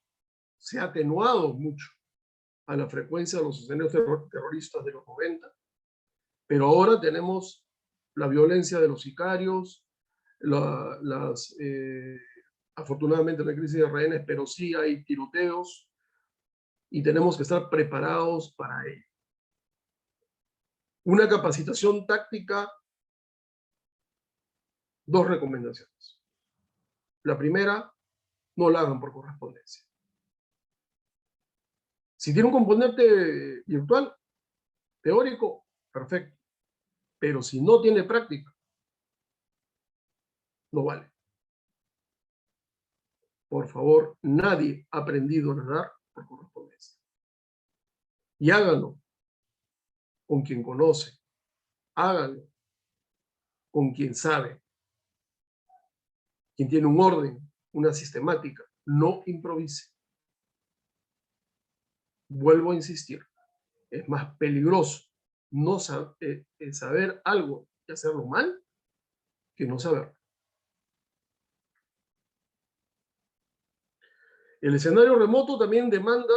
se ha atenuado mucho a la frecuencia de los escenarios terroristas de los 90, pero ahora tenemos la violencia de los sicarios, afortunadamente no hay crisis de rehenes, pero sí hay tiroteos, y tenemos que estar preparados para ello. Una capacitación táctica, dos recomendaciones. La primera, no la hagan por correspondencia. Si tiene un componente virtual, teórico, perfecto. Pero si no tiene práctica, no vale. Por favor, nadie ha aprendido a nadar por correspondencia. Y háganlo con quien conoce, háganlo con quien sabe, quien tiene un orden, una sistemática. No improvise. Vuelvo a insistir, es más peligroso no saber algo y hacerlo mal que no saberlo. El escenario remoto también demanda,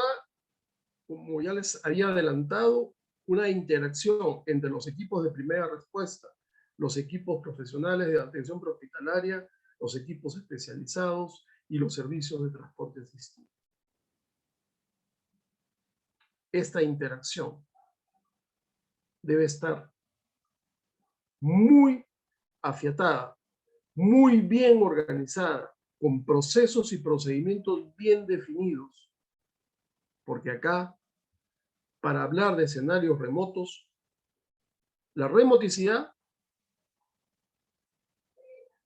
como ya les había adelantado, una interacción entre los equipos de primera respuesta, los equipos profesionales de atención prehospitalaria, los equipos especializados y los servicios de transporte asistido. Esta interacción debe estar muy afiatada, muy bien organizada, con procesos y procedimientos bien definidos, porque acá, para hablar de escenarios remotos, la remoticidad,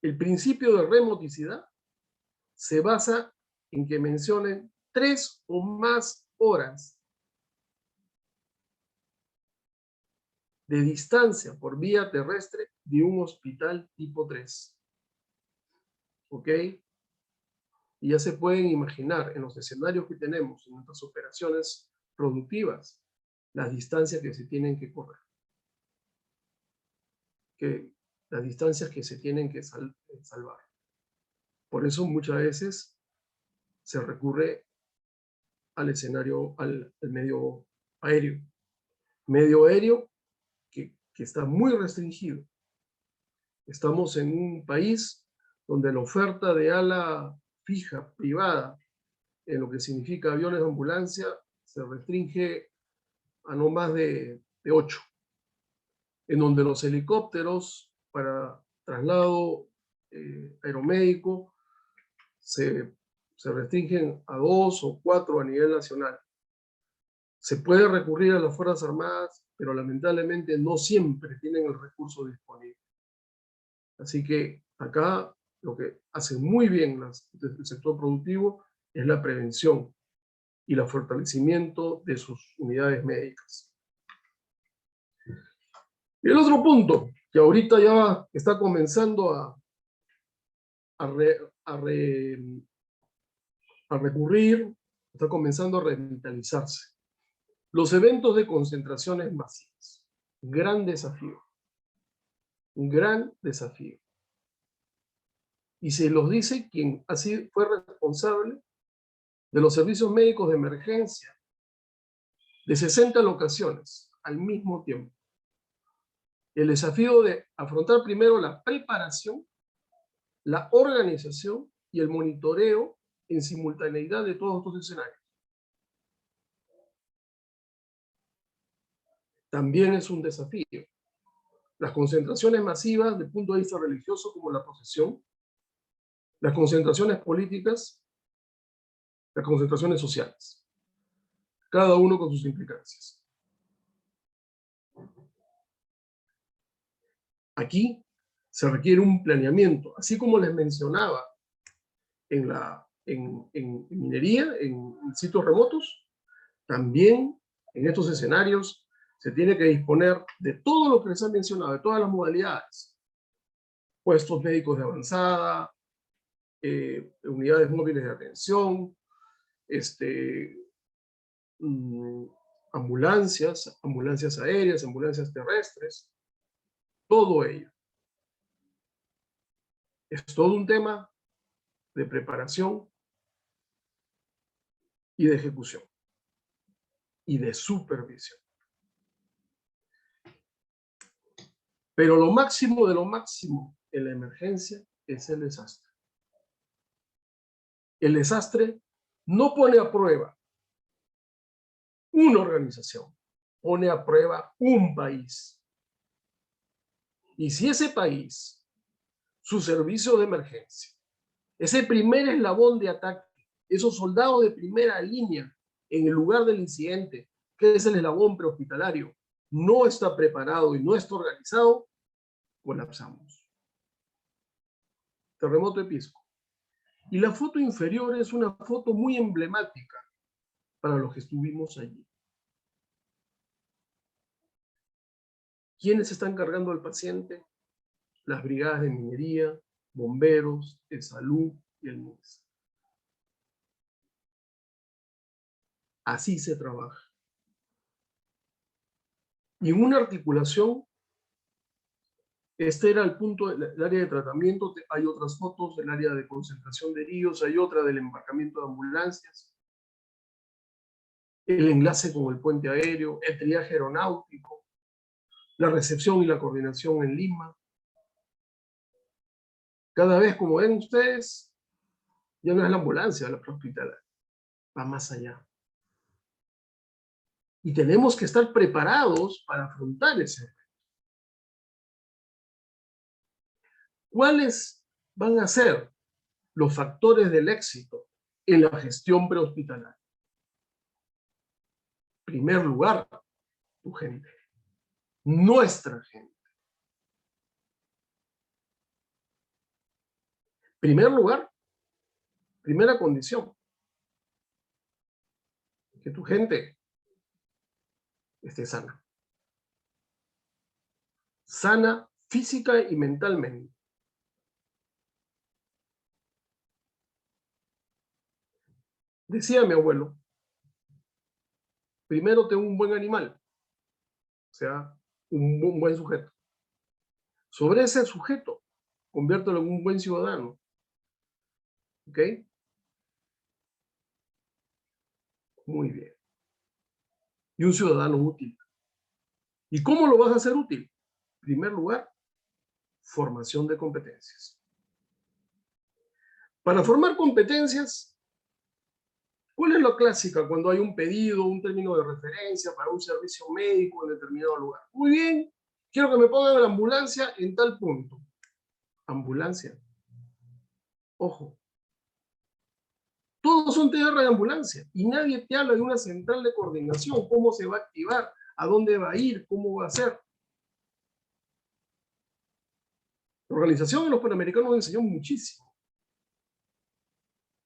el principio de remoticidad se basa en que mencionen 3 o más horas de distancia por vía terrestre de un hospital tipo 3. ¿Ok? Y ya se pueden imaginar en los escenarios que tenemos en nuestras operaciones productivas, las distancias que se tienen que correr. Las distancias que se tienen que salvar. Por eso muchas veces se recurre al escenario, al medio aéreo. Medio aéreo que está muy restringido. Estamos en un país donde la oferta de ala fija, privada, en lo que significa aviones de ambulancia, se restringe a no más de 8. En donde los helicópteros para traslado aeromédico se restringen a 2 o 4 a nivel nacional. Se puede recurrir a las Fuerzas Armadas, pero lamentablemente no siempre tienen el recurso disponible. Así que acá lo que hace muy bien el sector productivo es la prevención y el fortalecimiento de sus unidades médicas. Y el otro punto, que ahorita ya está comenzando a recurrir, está comenzando a revitalizarse. Los eventos de concentraciones masivas. Gran desafío. Un gran desafío. Y se los dice quien así fue responsable de los servicios médicos de emergencia de 60 locaciones al mismo tiempo. El desafío de afrontar primero la preparación, la organización y el monitoreo en simultaneidad de todos estos escenarios. También es un desafío. Las concentraciones masivas desde el punto de vista religioso, como la procesión, las concentraciones políticas, las concentraciones sociales, cada uno con sus implicancias. Aquí se requiere un planeamiento, así como les mencionaba en minería, en sitios remotos, también en estos escenarios se tiene que disponer de todo lo que les han mencionado, de todas las modalidades. Puestos médicos de avanzada, unidades móviles de atención, ambulancias aéreas, ambulancias terrestres, todo ello. Es todo un tema de preparación y de ejecución y de supervisión. Pero lo máximo de lo máximo en la emergencia es el desastre. El desastre no pone a prueba una organización, pone a prueba un país. Y si ese país, su servicio de emergencia, ese primer eslabón de ataque, esos soldados de primera línea en el lugar del incidente, que es el eslabón prehospitalario, no está preparado y no está organizado, colapsamos. Terremoto de Pisco. Y la foto inferior es una foto muy emblemática para los que estuvimos allí. ¿Quiénes están cargando al paciente? Las brigadas de minería, bomberos, el salud y el MINS. Así se trabaja. Y en una articulación, este era el punto del área de tratamiento, hay otras fotos del área de concentración de heridos, hay otra del embarcamiento de ambulancias, el enlace con el puente aéreo, el triaje aeronáutico, la recepción y la coordinación en Lima. Cada vez, como ven ustedes, ya no es la ambulancia la prehospitalaria, va más allá. Y tenemos que estar preparados para afrontar ese reto. ¿Cuáles van a ser los factores del éxito en la gestión prehospitalaria? En primer lugar, tu gente, nuestra gente. En primer lugar, primera condición, que tu gente esté sana. Sana física y mentalmente. Decía mi abuelo, primero ten un buen animal, o sea, un buen sujeto. Sobre ese sujeto, conviértelo en un buen ciudadano. ¿Ok? Muy bien. Y un ciudadano útil. ¿Y cómo lo vas a hacer útil? En primer lugar, formación de competencias. Para formar competencias, ¿cuál es la clásica cuando hay un pedido, un término de referencia para un servicio médico en determinado lugar? Muy bien, quiero que me pongan la ambulancia en tal punto. Ambulancia. Ojo. Todos son TR de ambulancia y nadie te habla de una central de coordinación, cómo se va a activar, a dónde va a ir, cómo va a ser. La organización de los Panamericanos nos enseñó muchísimo.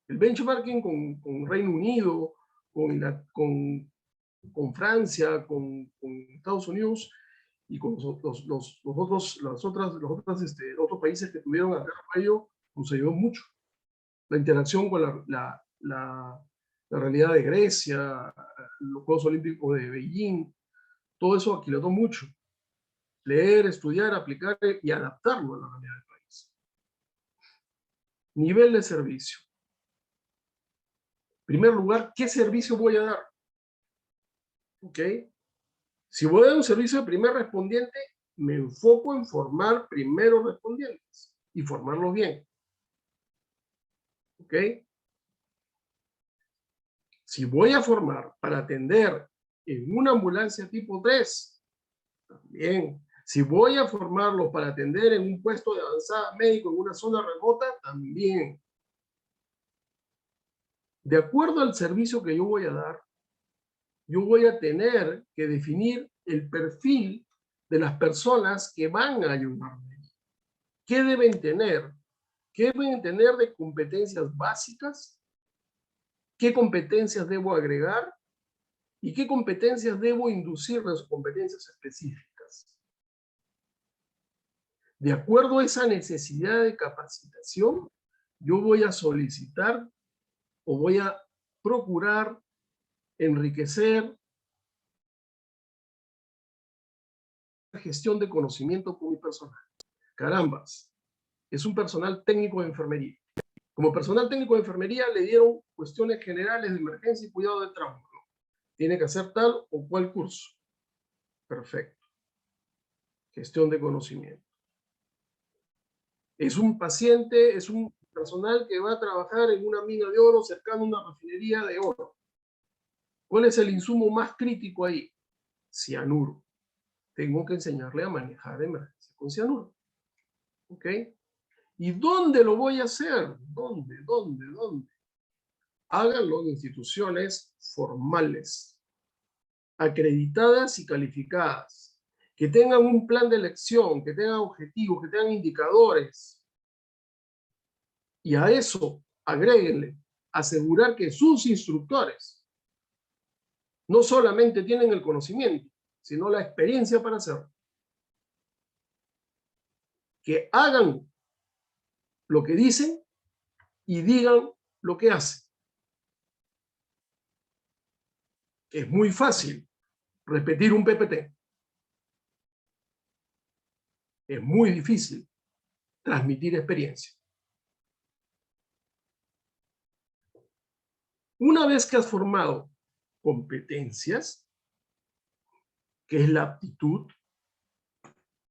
El benchmarking con Reino Unido, con Francia, con Estados Unidos y con los otros países que tuvieron a ello, nos ayudó mucho. La interacción con la realidad de Grecia, los Juegos Olímpicos de Beijing, todo eso aquilotó mucho. Leer, estudiar, aplicar y adaptarlo a la realidad del país. Nivel de servicio. En primer lugar, ¿qué servicio voy a dar? ¿Ok? Si voy a dar un servicio de primer respondiente, me enfoco en formar primeros respondientes y formarlos bien. ¿Ok? Si voy a formar para atender en una ambulancia tipo 3, también. Si voy a formarlos para atender en un puesto de avanzada médico en una zona remota, también. De acuerdo al servicio que yo voy a dar, yo voy a tener que definir el perfil de las personas que van a ayudarme. ¿Qué deben tener? ¿Qué deben tener de competencias básicas? ¿Qué competencias debo agregar? ¿Y qué competencias debo inducir de sus competencias específicas? De acuerdo a esa necesidad de capacitación, yo voy a solicitar o voy a procurar enriquecer la gestión de conocimiento con mi personal. Carambas, es un personal técnico de enfermería. Como personal técnico de enfermería le dieron cuestiones generales de emergencia y cuidado de trauma. Tiene que hacer tal o cual curso. Perfecto. Gestión de conocimiento. Es un paciente, es un personal que va a trabajar en una mina de oro cercano a una refinería de oro. ¿Cuál es el insumo más crítico ahí? Cianuro. Tengo que enseñarle a manejar emergencia con cianuro. ¿Ok? ¿Y dónde lo voy a hacer? ¿Dónde? Háganlo en instituciones formales, acreditadas y calificadas, que tengan un plan de elección, que tengan objetivos, que tengan indicadores. Y a eso agréguenle, asegurar que sus instructores no solamente tienen el conocimiento, sino la experiencia para hacerlo. Que hagan lo que dicen y digan lo que hacen. Es muy fácil repetir un PPT. Es muy difícil transmitir experiencia. Una vez que has formado competencias, que es la aptitud,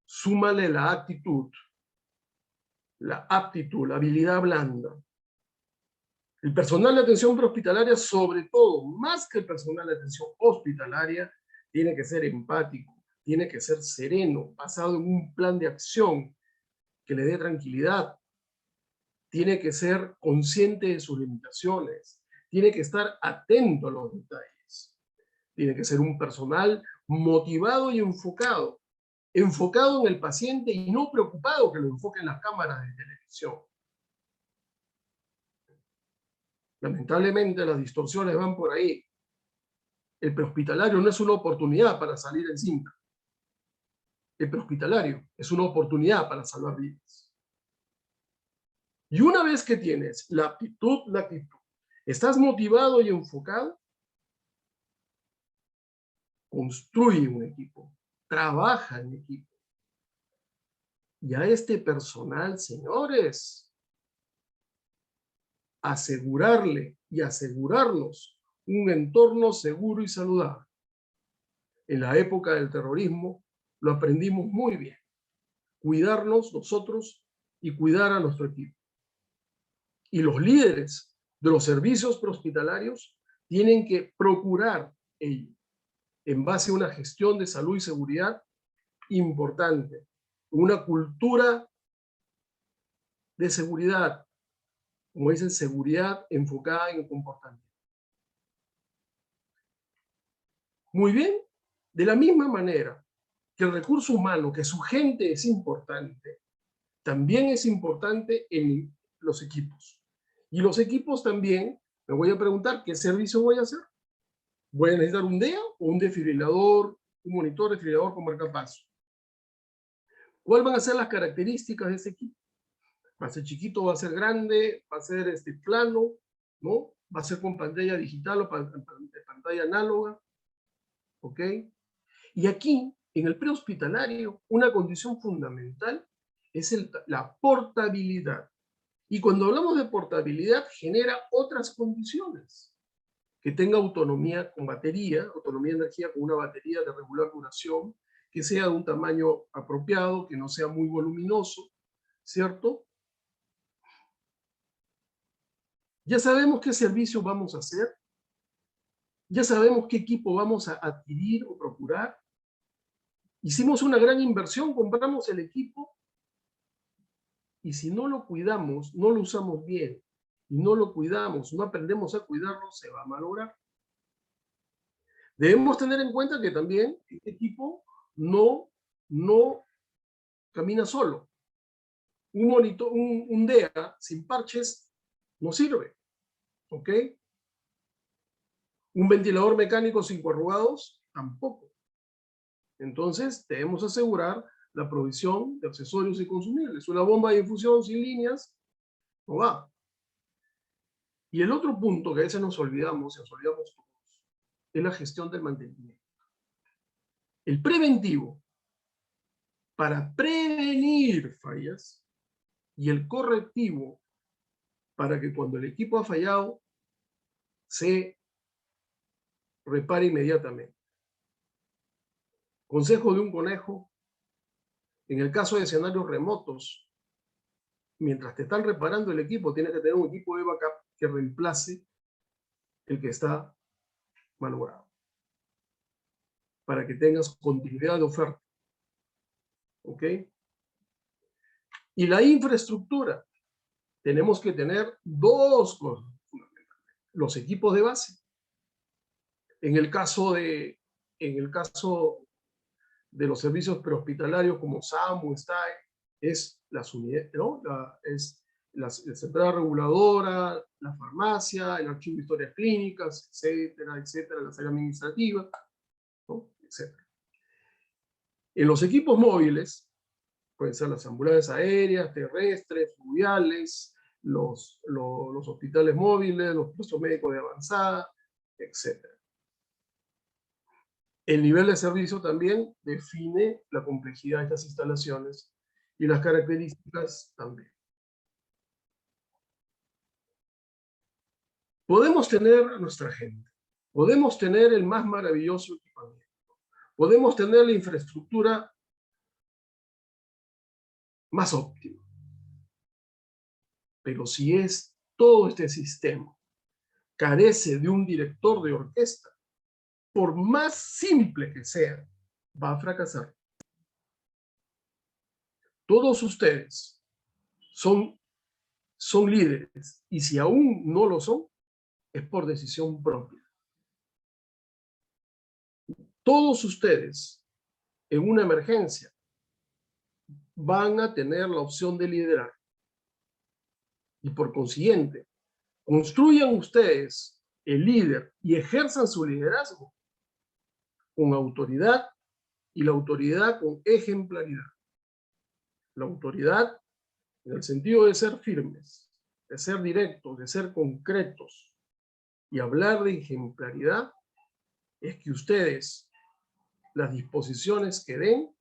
súmale la actitud, la aptitud, la habilidad blanda. El personal de atención prehospitalaria, sobre todo, más que el personal de atención hospitalaria, tiene que ser empático, tiene que ser sereno, basado en un plan de acción que le dé tranquilidad, tiene que ser consciente de sus limitaciones, tiene que estar atento a los detalles, tiene que ser un personal motivado y enfocado en el paciente y no preocupado que lo enfoquen las cámaras de televisión. Lamentablemente las distorsiones van por ahí. El prehospitalario no es una oportunidad para salir en cinta. El prehospitalario es una oportunidad para salvar vidas. Y una vez que tienes la actitud, estás motivado y enfocado, construye un equipo, trabaja en equipo. Y a este personal, señores, asegurarle y asegurarnos un entorno seguro y saludable. En la época del terrorismo lo aprendimos muy bien. Cuidarnos nosotros y cuidar a nuestro equipo. Y los líderes de los servicios prehospitalarios tienen que procurar ello en base a una gestión de salud y seguridad importante, una cultura de seguridad, como dicen, seguridad enfocada en el comportamiento. Muy bien, de la misma manera que el recurso humano, que su gente es importante, también es importante en los equipos. Y los equipos también, me voy a preguntar, ¿qué servicio voy a hacer? ¿Voy a necesitar un DEA o un desfibrilador, un monitor desfibrilador con marcapaso? ¿Cuáles van a ser las características de ese equipo? ¿Va a ser chiquito, va a ser grande, va a ser plano, ¿no? ¿Va a ser con pantalla digital o pantalla análoga? ¿Ok? Y aquí, en el prehospitalario, una condición fundamental es la portabilidad. Y cuando hablamos de portabilidad, genera otras condiciones. Que tenga autonomía con batería, autonomía de energía con una batería de regular duración, que sea de un tamaño apropiado, que no sea muy voluminoso, ¿cierto? Ya sabemos qué servicio vamos a hacer, ya sabemos qué equipo vamos a adquirir o procurar. Hicimos una gran inversión, compramos el equipo, y si no lo cuidamos, no lo usamos bien, y no lo cuidamos, no aprendemos a cuidarlo, se va a malograr. Debemos tener en cuenta que también este equipo no camina solo. Un DEA sin parches no sirve, ¿ok? Un ventilador mecánico sin coarrugados tampoco. Entonces, debemos asegurar la provisión de accesorios y consumibles. Una bomba de infusión sin líneas no va. Y el otro punto que a veces nos olvidamos todos, es la gestión del mantenimiento. El preventivo, para prevenir fallas, y el correctivo, para que cuando el equipo ha fallado, se repare inmediatamente. Consejo de un conejo: en el caso de escenarios remotos, mientras te están reparando el equipo, tienes que tener un equipo de backup que reemplace el que está malogrado, para que tengas continuidad de oferta. ¿Ok? Y la infraestructura. Tenemos que tener dos cosas fundamentales: los equipos de base. En el caso de los servicios prehospitalarios como SAMU, STAE, es las unidades, ¿no? Es la central reguladora, la farmacia, el archivo de historias clínicas, etcétera, etcétera, las áreas administrativas, ¿no? Etcétera. En los equipos móviles, pueden ser las ambulancias aéreas, terrestres, fluviales, los hospitales móviles, los puestos médicos de avanzada, etc. El nivel de servicio también define la complejidad de estas instalaciones y las características también. Podemos tener a nuestra gente, podemos tener el más maravilloso equipamiento, podemos tener la infraestructura más óptima, pero si todo este sistema carece de un director de orquesta, por más simple que sea, va a fracasar. Todos ustedes son líderes, y si aún no lo son, es por decisión propia. Todos ustedes, en una emergencia, van a tener la opción de liderar. Y por consiguiente, construyan ustedes el líder y ejerzan su liderazgo con autoridad, y la autoridad con ejemplaridad. La autoridad en el sentido de ser firmes, de ser directos, de ser concretos. Y hablar de ejemplaridad es que ustedes, las disposiciones que den,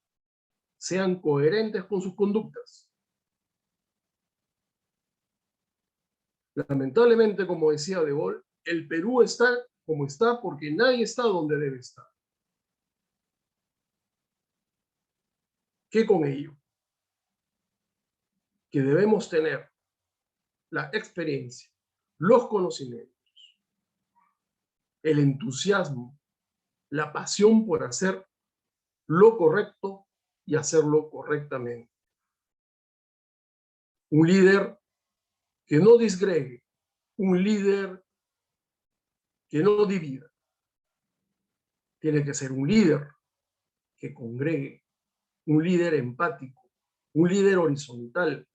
sean coherentes con sus conductas. Lamentablemente, como decía De Gaulle, el Perú está como está porque nadie está donde debe estar. ¿Qué con ello? Que debemos tener la experiencia, los conocimientos, el entusiasmo, la pasión por hacer lo correcto y hacerlo correctamente. Un líder que no disgregue, un líder que no divida. Tiene que ser un líder que congregue, un líder empático, un líder horizontal,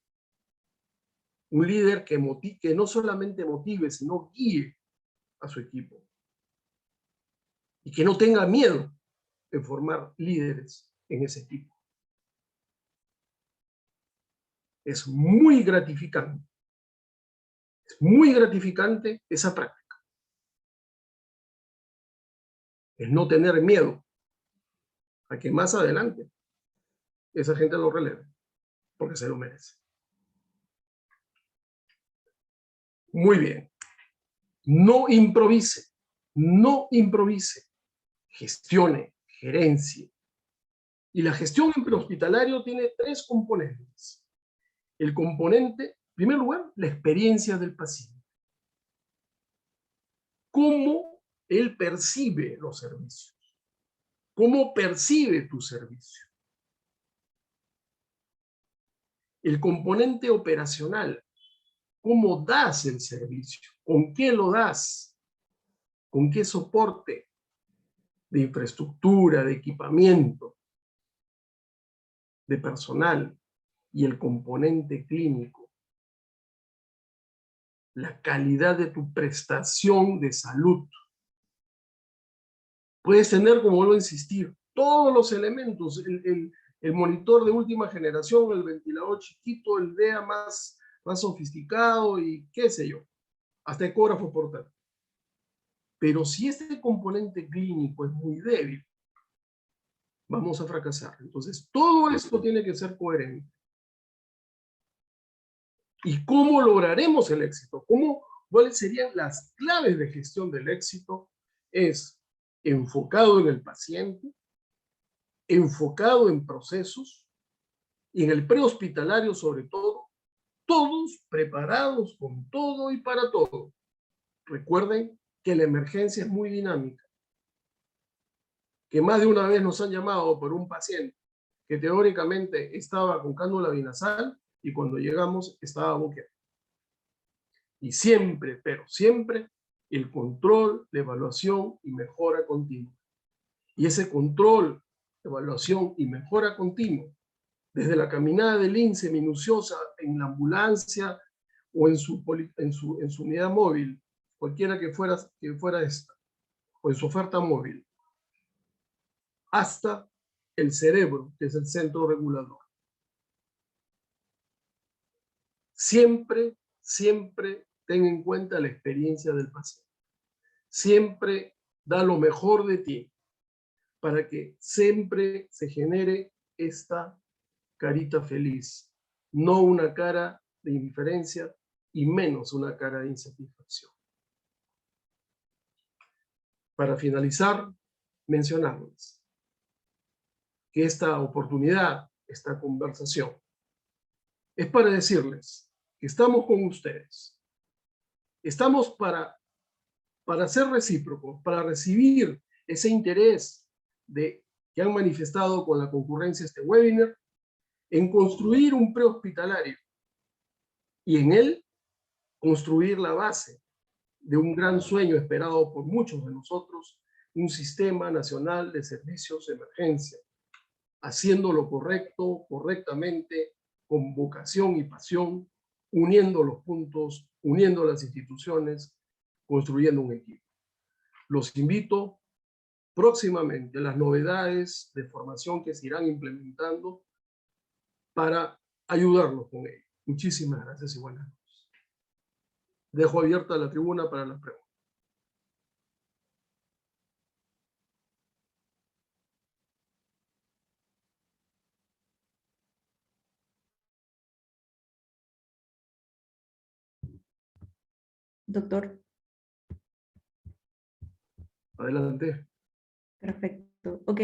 un líder que no solamente motive, sino guíe a su equipo. Y que no tenga miedo en formar líderes en ese equipo. Es muy gratificante. Es muy gratificante esa práctica. Es no tener miedo a que más adelante esa gente lo releve, porque se lo merece. Muy bien. No improvise, no improvise. Gestione, gerencie. Y la gestión en prehospitalario tiene 3 componentes. El componente, en primer lugar, la experiencia del paciente. Cómo él percibe los servicios. Cómo percibe tu servicio. El componente operacional. ¿Cómo das el servicio? ¿Con qué lo das? ¿Con qué soporte de infraestructura, de equipamiento, de personal? Y el componente clínico. La calidad de tu prestación de salud. Puedes tener, como vuelvo a insistir, todos los elementos, el monitor de última generación, el ventilador chiquito, el DEA más sofisticado y qué sé yo, hasta ecógrafo portátil. Pero si este componente clínico es muy débil, vamos a fracasar. Entonces, todo esto tiene que ser coherente. ¿Y cómo lograremos el éxito? ¿Cuáles serían las claves de gestión del éxito? Es enfocado en el paciente, enfocado en procesos, y en el prehospitalario sobre todo, todos preparados con todo y para todo. Recuerden que la emergencia es muy dinámica, que más de una vez nos han llamado por un paciente que teóricamente estaba con cánula binasal y cuando llegamos estaba boqueado. Y siempre, pero siempre, el control, la evaluación y mejora continua. Y ese control, evaluación y mejora continua, desde la caminada del INSE minuciosa en la ambulancia, o en su unidad móvil, cualquiera que fuera esta, o en su oferta móvil, hasta el cerebro, que es el centro regulador. Siempre, siempre ten en cuenta la experiencia del paciente. Siempre da lo mejor de ti para que siempre se genere esta carita feliz, no una cara de indiferencia y menos una cara de insatisfacción. Para finalizar, mencionarles que esta oportunidad, esta conversación, es para decirles que estamos con ustedes. Estamos para ser recíprocos, para recibir ese interés que han manifestado con la concurrencia a este webinar, en construir un prehospitalario y en él construir la base de un gran sueño esperado por muchos de nosotros, un sistema nacional de servicios de emergencia, haciendo lo correcto, correctamente, con vocación y pasión, uniendo los puntos, uniendo las instituciones, construyendo un equipo. Los invito próximamente a las novedades de formación que se irán implementando para ayudarnos con ello. Muchísimas gracias y buenas noches. Dejo abierta la tribuna para las preguntas. Doctor. Adelante. Perfecto. Ok.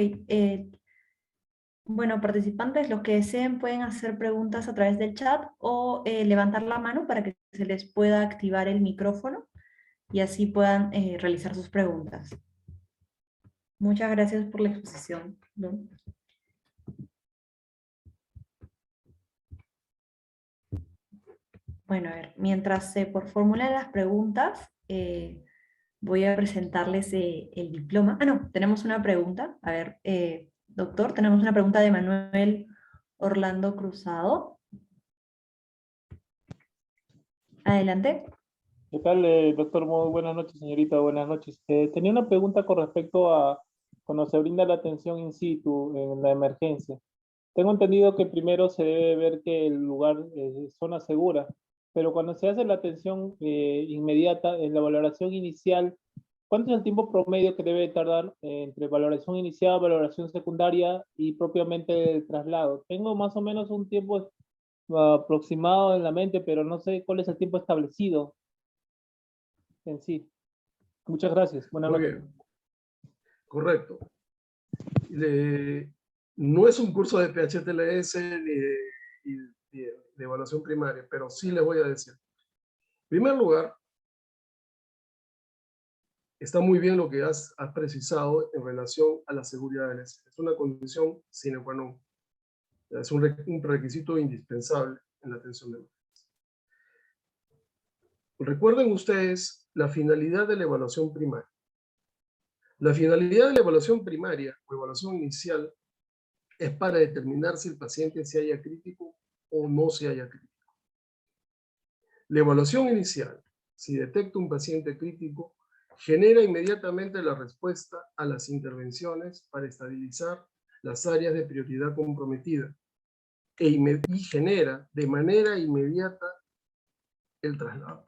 Bueno, participantes, los que deseen pueden hacer preguntas a través del chat o levantar la mano para que se les pueda activar el micrófono y así puedan realizar sus preguntas. Muchas gracias por la exposición, ¿no? Bueno, a ver, mientras se formulan las preguntas, voy a presentarles el diploma. Ah, no, tenemos una pregunta. A ver, doctor, tenemos una pregunta de Manuel Orlando Cruzado. Adelante. ¿Qué tal, doctor? Muy buenas noches, señorita. Buenas noches. Tenía una pregunta con respecto a cuando se brinda la atención in situ en la emergencia. Tengo entendido que primero se debe ver que el lugar es zona segura, pero cuando se hace la atención inmediata, en la valoración inicial, ¿cuánto es el tiempo promedio que debe tardar entre valoración inicial, valoración secundaria y propiamente el traslado? Tengo más o menos un tiempo aproximado en la mente, pero no sé cuál es el tiempo establecido en sí. Muchas gracias. Buenas Muy noches. bien. Correcto. No es un curso de PHTLS ni de evaluación primaria, pero sí les voy a decir. En primer lugar, está muy bien lo que has precisado en relación a la seguridad de la escena. Es una condición sine qua non. Es un requisito indispensable en la atención de emergencia. Recuerden ustedes la finalidad de la evaluación primaria. La finalidad de la evaluación primaria o evaluación inicial es para determinar si el paciente se halla crítico o no se halla crítico. La evaluación inicial, si detecta un paciente crítico, genera inmediatamente la respuesta a las intervenciones para estabilizar las áreas de prioridad comprometida y genera de manera inmediata el traslado.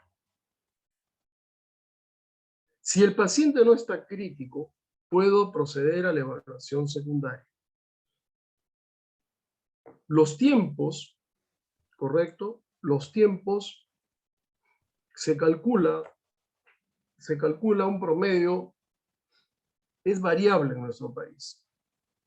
Si el paciente no está crítico, puedo proceder a la evaluación secundaria. Los tiempos, ¿correcto? Los tiempos se calcula un promedio, es variable en nuestro país.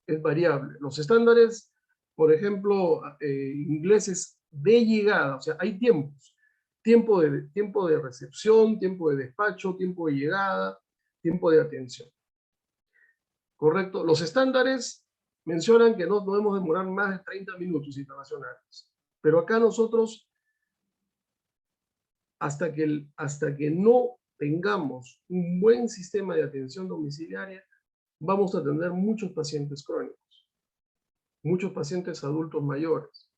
Es variable. Los estándares, por ejemplo, ingleses de llegada, o sea, hay tiempos. Tiempo de recepción, tiempo de despacho, tiempo de llegada, tiempo de atención. ¿Correcto? Los estándares mencionan que no podemos demorar más de 30 minutos internacionales. Pero acá nosotros, hasta que no tengamos un buen sistema de atención domiciliaria, vamos a tener muchos pacientes crónicos, muchos pacientes adultos mayores,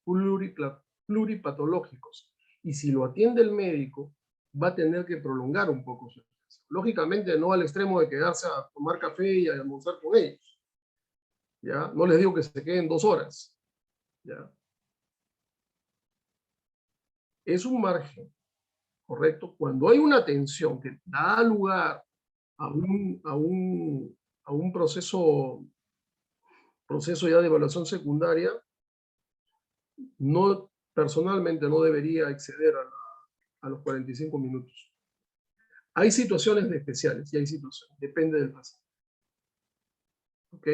pluripatológicos, y si lo atiende el médico, va a tener que prolongar un poco su estancia. Lógicamente no al extremo de quedarse a tomar café y a almorzar con ellos. ¿Ya? No les digo que se queden 2 horas. ¿Ya? Es un margen, ¿correcto? Cuando hay una tensión que da lugar a un proceso ya de evaluación secundaria, no, personalmente no debería exceder a los 45 minutos. Hay situaciones especiales y hay situaciones, depende del paciente. ¿Ok?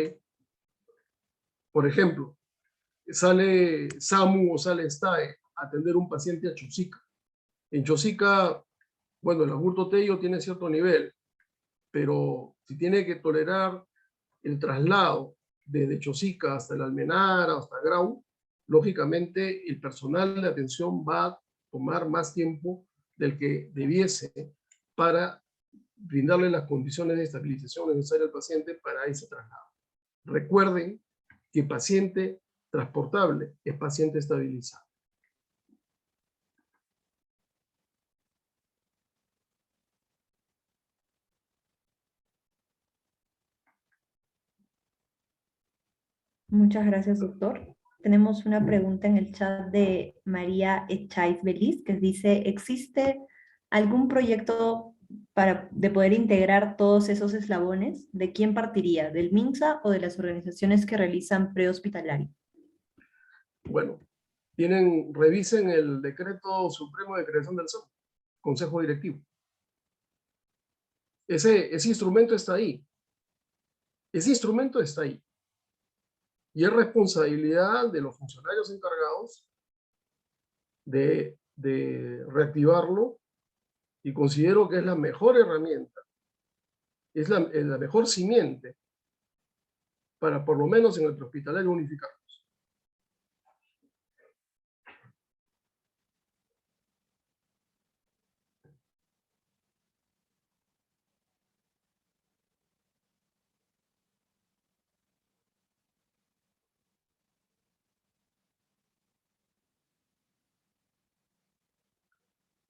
Por ejemplo, sale SAMU o sale STAE a atender un paciente a Chosica. En Chosica, bueno, el aburto tello tiene cierto nivel, pero si tiene que tolerar el traslado desde Chosica hasta el Almenara, hasta Grau, lógicamente el personal de atención va a tomar más tiempo del que debiese para brindarle las condiciones de estabilización necesarias al paciente para ese traslado. Recuerden que paciente transportable es paciente estabilizado. Muchas gracias, doctor. Tenemos una pregunta en el chat de María Echaiz Beliz, que dice, ¿existe algún proyecto de poder integrar todos esos eslabones? ¿De quién partiría? ¿Del MINSA o de las organizaciones que realizan prehospitalario? Bueno, revisen el decreto supremo de creación del SAM, Consejo Directivo. Ese instrumento está ahí. Ese instrumento está ahí. Y es responsabilidad de los funcionarios encargados de reactivarlo, y considero que es la mejor herramienta, es la mejor simiente para, por lo menos en el prehospitalario, unificar.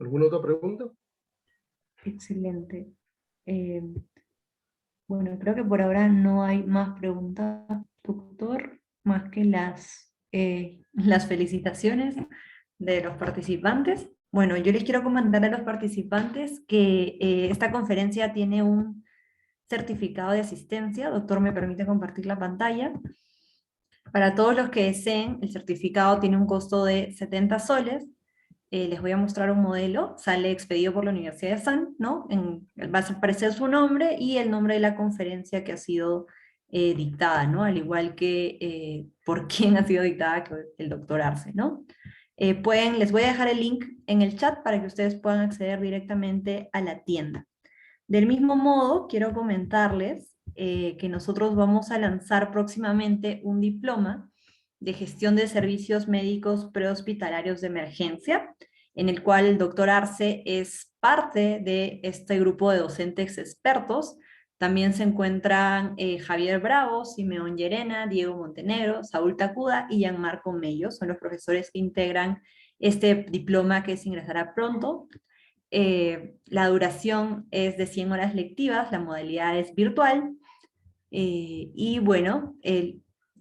¿Alguna otra pregunta? Excelente. Eh, bueno, creo que por ahora no hay más preguntas, doctor, más que las felicitaciones de los participantes. Bueno, yo les quiero comentar a los participantes que esta conferencia tiene un certificado de asistencia. Doctor, ¿me permite compartir la pantalla? Para todos los que deseen, el certificado tiene un costo de 70 soles. Les voy a mostrar un modelo, sale expedido por la Universidad de San, ¿no? Va a aparecer su nombre y el nombre de la conferencia que ha sido dictada, ¿no? Al igual que por quién ha sido dictada, que el doctor Arce, ¿no? Les voy a dejar el link en el chat para que ustedes puedan acceder directamente a la tienda. Del mismo modo, quiero comentarles que nosotros vamos a lanzar próximamente un diploma de gestión de servicios médicos prehospitalarios de emergencia, en el cual el doctor Arce es parte de este grupo de docentes expertos. También se encuentran Javier Bravo, Simeón Llerena, Diego Montenegro, Saúl Tacuda y Gianmarco Mello. Son los profesores que integran este diploma que se ingresará pronto. La duración es de 100 horas lectivas, la modalidad es virtual, y bueno,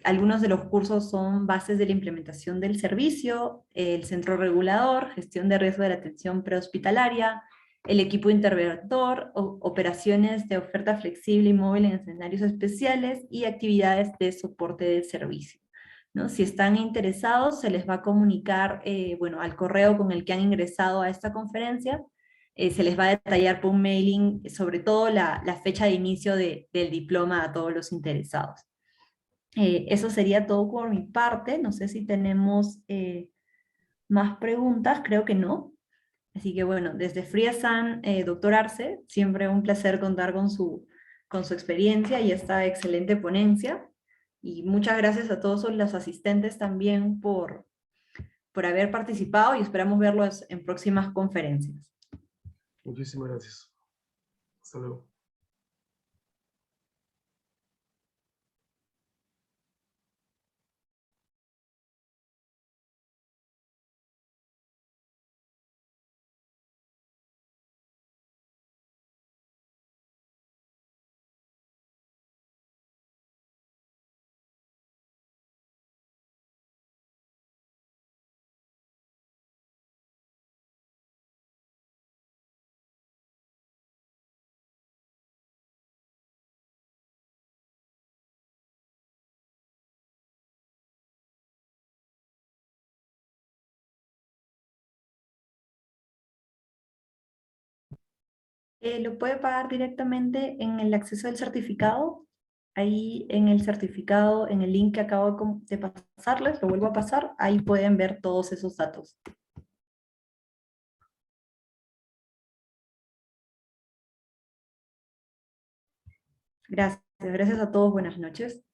algunos de los cursos son bases de la implementación del servicio, el centro regulador, gestión de riesgo de la atención prehospitalaria, el equipo interventor, operaciones de oferta flexible y móvil en escenarios especiales y actividades de soporte del servicio, ¿no? Si están interesados, se les va a comunicar bueno, al correo con el que han ingresado a esta conferencia. Se les va a detallar por un mailing, sobre todo la fecha de inicio del diploma a todos los interesados. Eso sería todo por mi parte. No sé si tenemos más preguntas, creo que no. Así que bueno, desde Friesan, doctor Arce, siempre un placer contar con su experiencia y esta excelente ponencia. Y muchas gracias a todos los asistentes también por haber participado y esperamos verlos en próximas conferencias. Muchísimas gracias. Hasta luego. lo puede pagar directamente en el acceso del certificado. Ahí en el certificado, en el link que acabo de pasarles, lo vuelvo a pasar, ahí pueden ver todos esos datos. Gracias a todos, buenas noches.